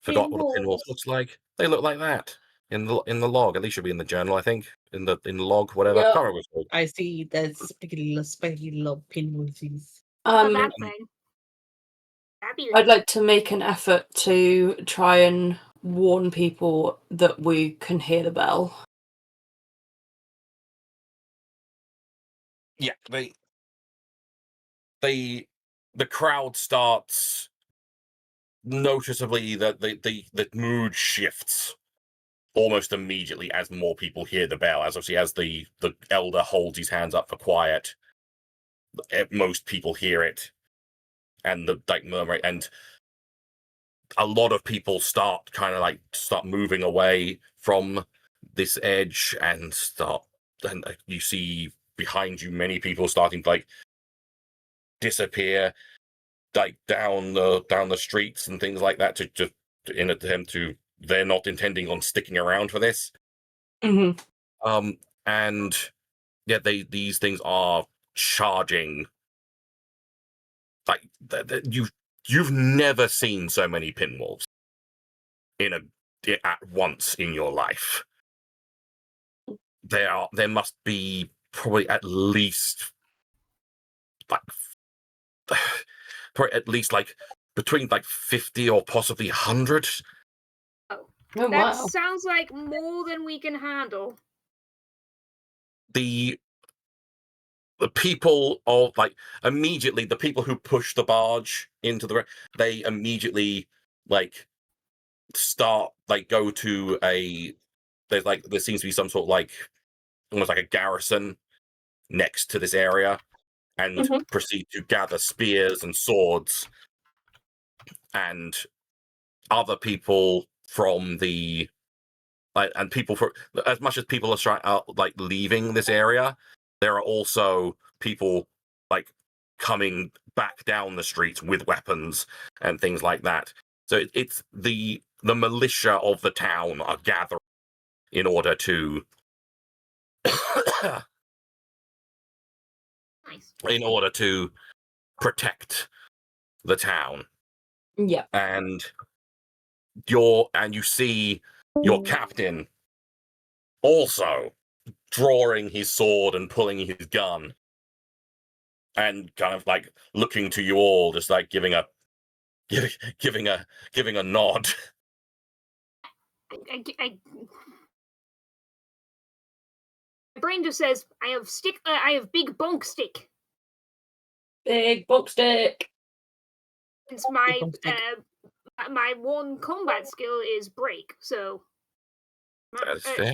forgot what a pinwolf looks like, they look like that in the log. At least should be in the journal, I think. In the log, whatever. Yeah. Can't remember what it's called. I see. There's spiky little pinwolfies. That thing. I'd like to make an effort to try and warn people that we can hear the bell. Yeah, the crowd starts noticeably that the mood shifts almost immediately as more people hear the bell. As the elder holds his hands up for quiet, most people hear it, and the murmur, and a lot of people start moving away from this edge and you see behind you many people starting to disappear down the streets and things like that to in attempt to they're not intending on sticking around for this. Mm-hmm. And yeah, these things are charging you've never seen so many pinwolves at once in your life. There must be probably at least between 50 or possibly 100. Oh, Oh, that wow. sounds like more than we can handle. The people of immediately the people who push the barge into they immediately start go to there seems to be some sort of almost like a garrison next to this area and proceed to gather spears and swords, and other people from the and people for as much as people are leaving this area, there are also people coming back down the streets with weapons and things like that. So it's the militia of the town are gathering in order to Nice. in order to protect the town. Yeah. And you see your captain also drawing his sword and pulling his gun and kind of like looking to you all, just like giving a nod. My brain just says, I have big bonk stick. Big bonk stick. Since my bonk stick. my one combat skill is break, so That's fair.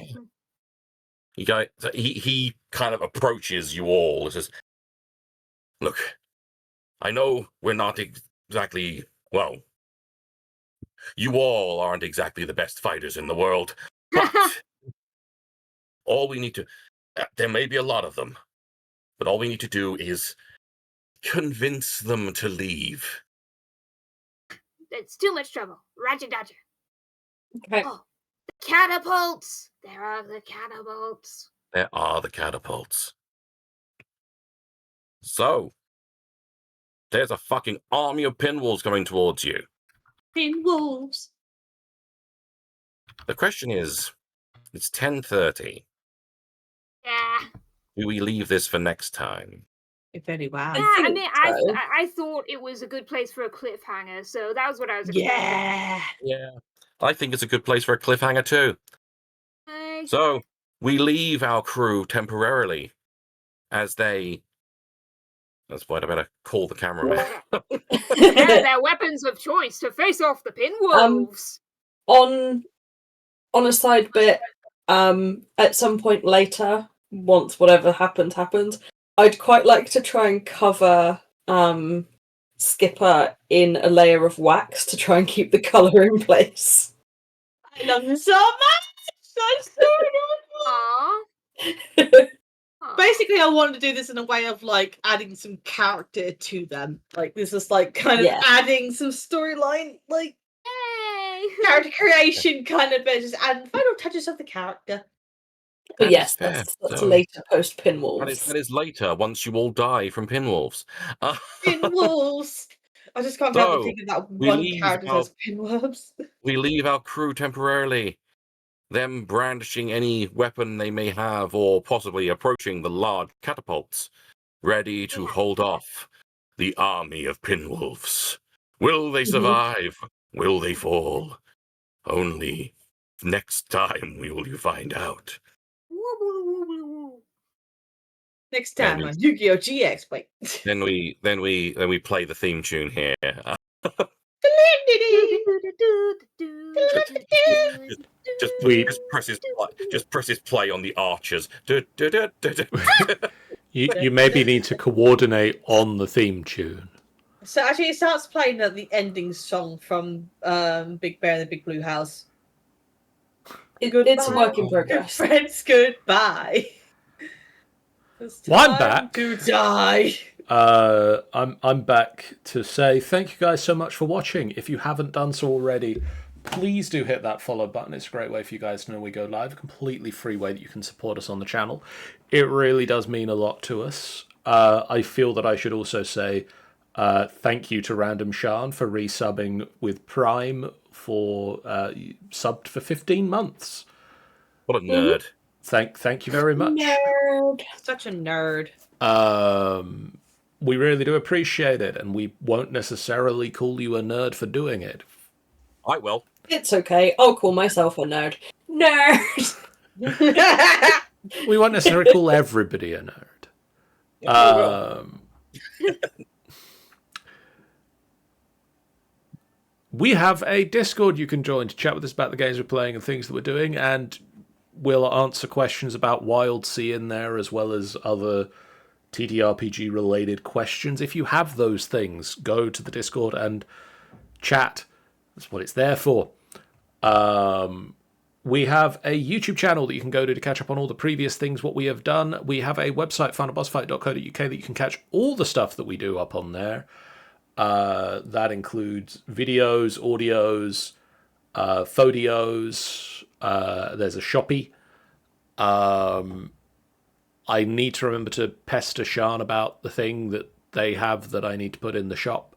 He kind of approaches you all and says, "Look, I know we're not exactly, well, you all aren't exactly the best fighters in the world, but all we need to, there may be a lot of them, but all we need to do is convince them to leave." It's too much trouble. Roger Dodger. Okay. Oh, the catapults! There are the catapults. There are the catapults. So, there's a fucking army of pinwolves coming towards you. Pinwolves. The question is, it's 10:30. Yeah. Do we leave this for next time? If any, wow. Yeah, I think mean, so. I thought it was a good place for a cliffhanger, so that was what I was expecting. Yeah. Yeah. I think it's a good place for a cliffhanger too. I- So, we leave our crew temporarily as they... That's what I better call the cameraman. They're their weapons of choice to face off the pinwolves. On a side bit, at some point later, once whatever happens, I'd quite like to try and cover Skipper in a layer of wax to try and keep the colour in place. I love you so much. That's so adorable. Aww. Aw. Basically, I wanted to do this in a way of like adding some character to them. Like this is like kind of Yeah. adding some storyline, like Yay! character creation kind of bit, just adding final touches of the character. But That yes, is fair. that's So, later post Pinwolves. that is later, once you all die from pinwolves. Pinwolves. I just can't help but So, think of that we one leave character our- as pinwolves. We leave our crew temporarily, them brandishing any weapon they may have or possibly approaching the large catapults, ready to hold off the army of pinwolves. Will they survive? Will they fall? Only next time will you find out. Next Then time we- on Yu-Gi-Oh! GX. Wait. Then we play the theme tune here. Just presses play on the archers. You maybe need to coordinate on the theme tune. So actually, it starts playing the ending song from Big Bear in the Big Blue House. It's a work in Good progress. friends, goodbye. It's Well, I'm time back. to die. I'm back to say thank you guys so much for watching. If you haven't done so already, please do hit that follow button. It's a great way for you guys to know we go live. A completely free way that you can support us on the channel. It really does mean a lot to us. I feel that I should also say thank you to Random Shan for resubbing with Prime for subbed for 15 months. What a nerd. Thank you very much. Nerd. Such a nerd. We really do appreciate it, and we won't necessarily call you a nerd for doing it. I will. It's okay. I'll call myself a nerd. Nerd. We won't necessarily call everybody a nerd. We have a Discord you can join to chat with us about the games we're playing and things that we're doing, and we'll answer questions about Wildsea in there, as well as other TTRPG-related questions. If you have those things, go to the Discord and chat. That's what it's there for. We have a YouTube channel that you can go to catch up on all the previous things, what we have done. We have a website, finalbossfight.co.uk, that you can catch all the stuff that we do up on there. That includes videos, audios, photos. There's a shoppy. I need to remember to pester Shan about the thing that they have that I need to put in the shop.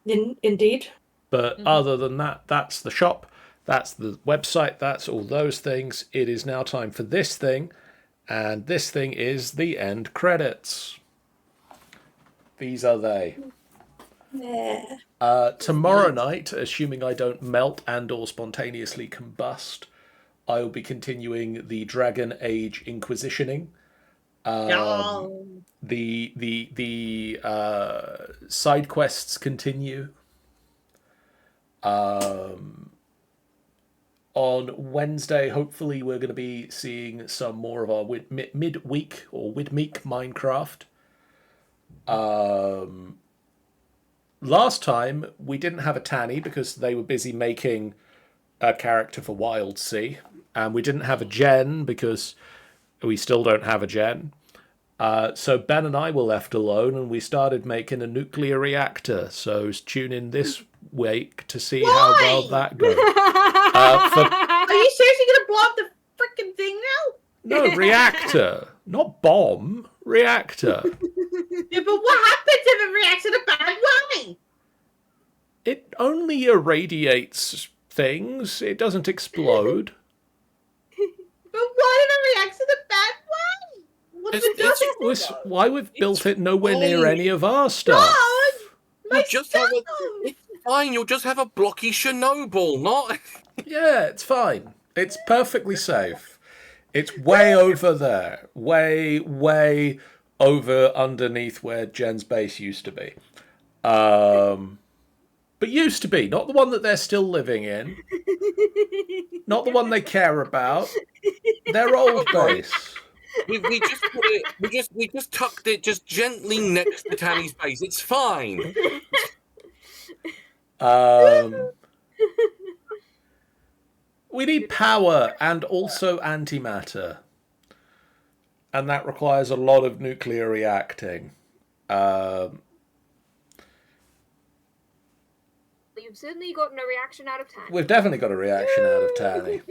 Indeed. But other than that, that's the shop. That's the website. That's all those things. It is now time for this thing. And this thing is the end credits. These are they. Yeah. Tomorrow night, assuming I don't melt and or spontaneously combust, I will be continuing the Dragon Age Inquisitioning. The side quests continue. On Wednesday, hopefully, we're going to be seeing some more of our midweek or midmeek Minecraft. Last time, we didn't have a Tanny because they were busy making a character for Wildsea. And we didn't have a Jen because we still don't have a Jen. So Ben and I were left alone and we started making a nuclear reactor. So tune in this week to see how well that goes. Are you seriously going to blow up the freaking thing now? No, reactor. Not bomb. Reactor. Yeah, but what happens if it reacts in a bad way? It only irradiates things. It doesn't explode. But what if it reacts in a bad way? What if it doesn't? It's why we've built it nowhere near any of our stuff. It's fine. You'll just have a blocky Chernobyl, not. Yeah, it's fine. It's perfectly safe. It's way over there. Way over underneath where Jen's base used to be. But used to be, not the one that they're still living in. Not the one they care about. Their old base. We just put it. We just tucked it just gently next to Tanny's base. It's fine. We need power and also antimatter. And that requires a lot of nuclear reacting. You've certainly gotten a reaction out of Tanny. We've definitely got a reaction out of Tanny.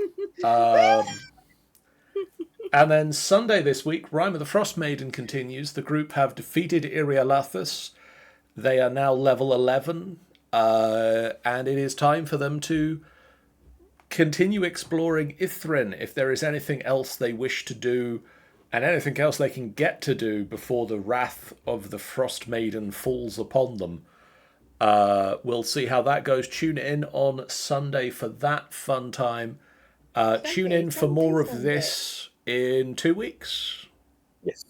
And then Sunday this week, Rime of the Frost Maiden continues. The group have defeated Irialathus. They are now level 11. And it is time for them to continue exploring Ithrin if there is anything else they wish to do and anything else they can get to do before the wrath of the Frost Maiden falls upon them. We'll see how that goes. Tune in on Sunday for that fun time. Tune in for more of this in 2 weeks. Yes.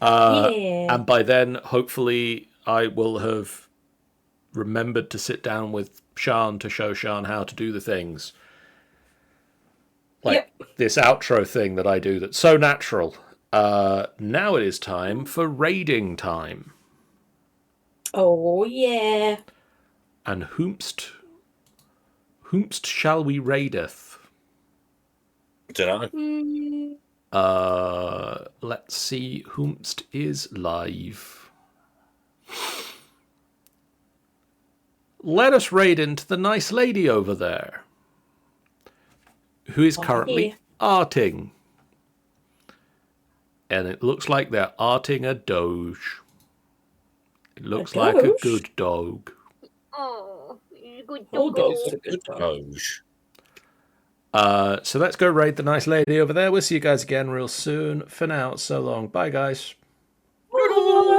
And by then, hopefully, I will have remembered to sit down with Sian to show Sian how to do the things. Like this outro thing that I do that's so natural. Now it is time for raiding time. Oh, yeah. And whomst shall we raideth? Don't know. Let's see. Whomst is live. Let us raid into the nice lady over there, who is currently arting. And it looks like they're arting a doge. It looks like a good dog. Oh, good Oh, dog. dogs. It's a good doge. So let's go raid the nice lady over there. We'll see you guys again real soon. For now, so long. Bye, guys. Bye.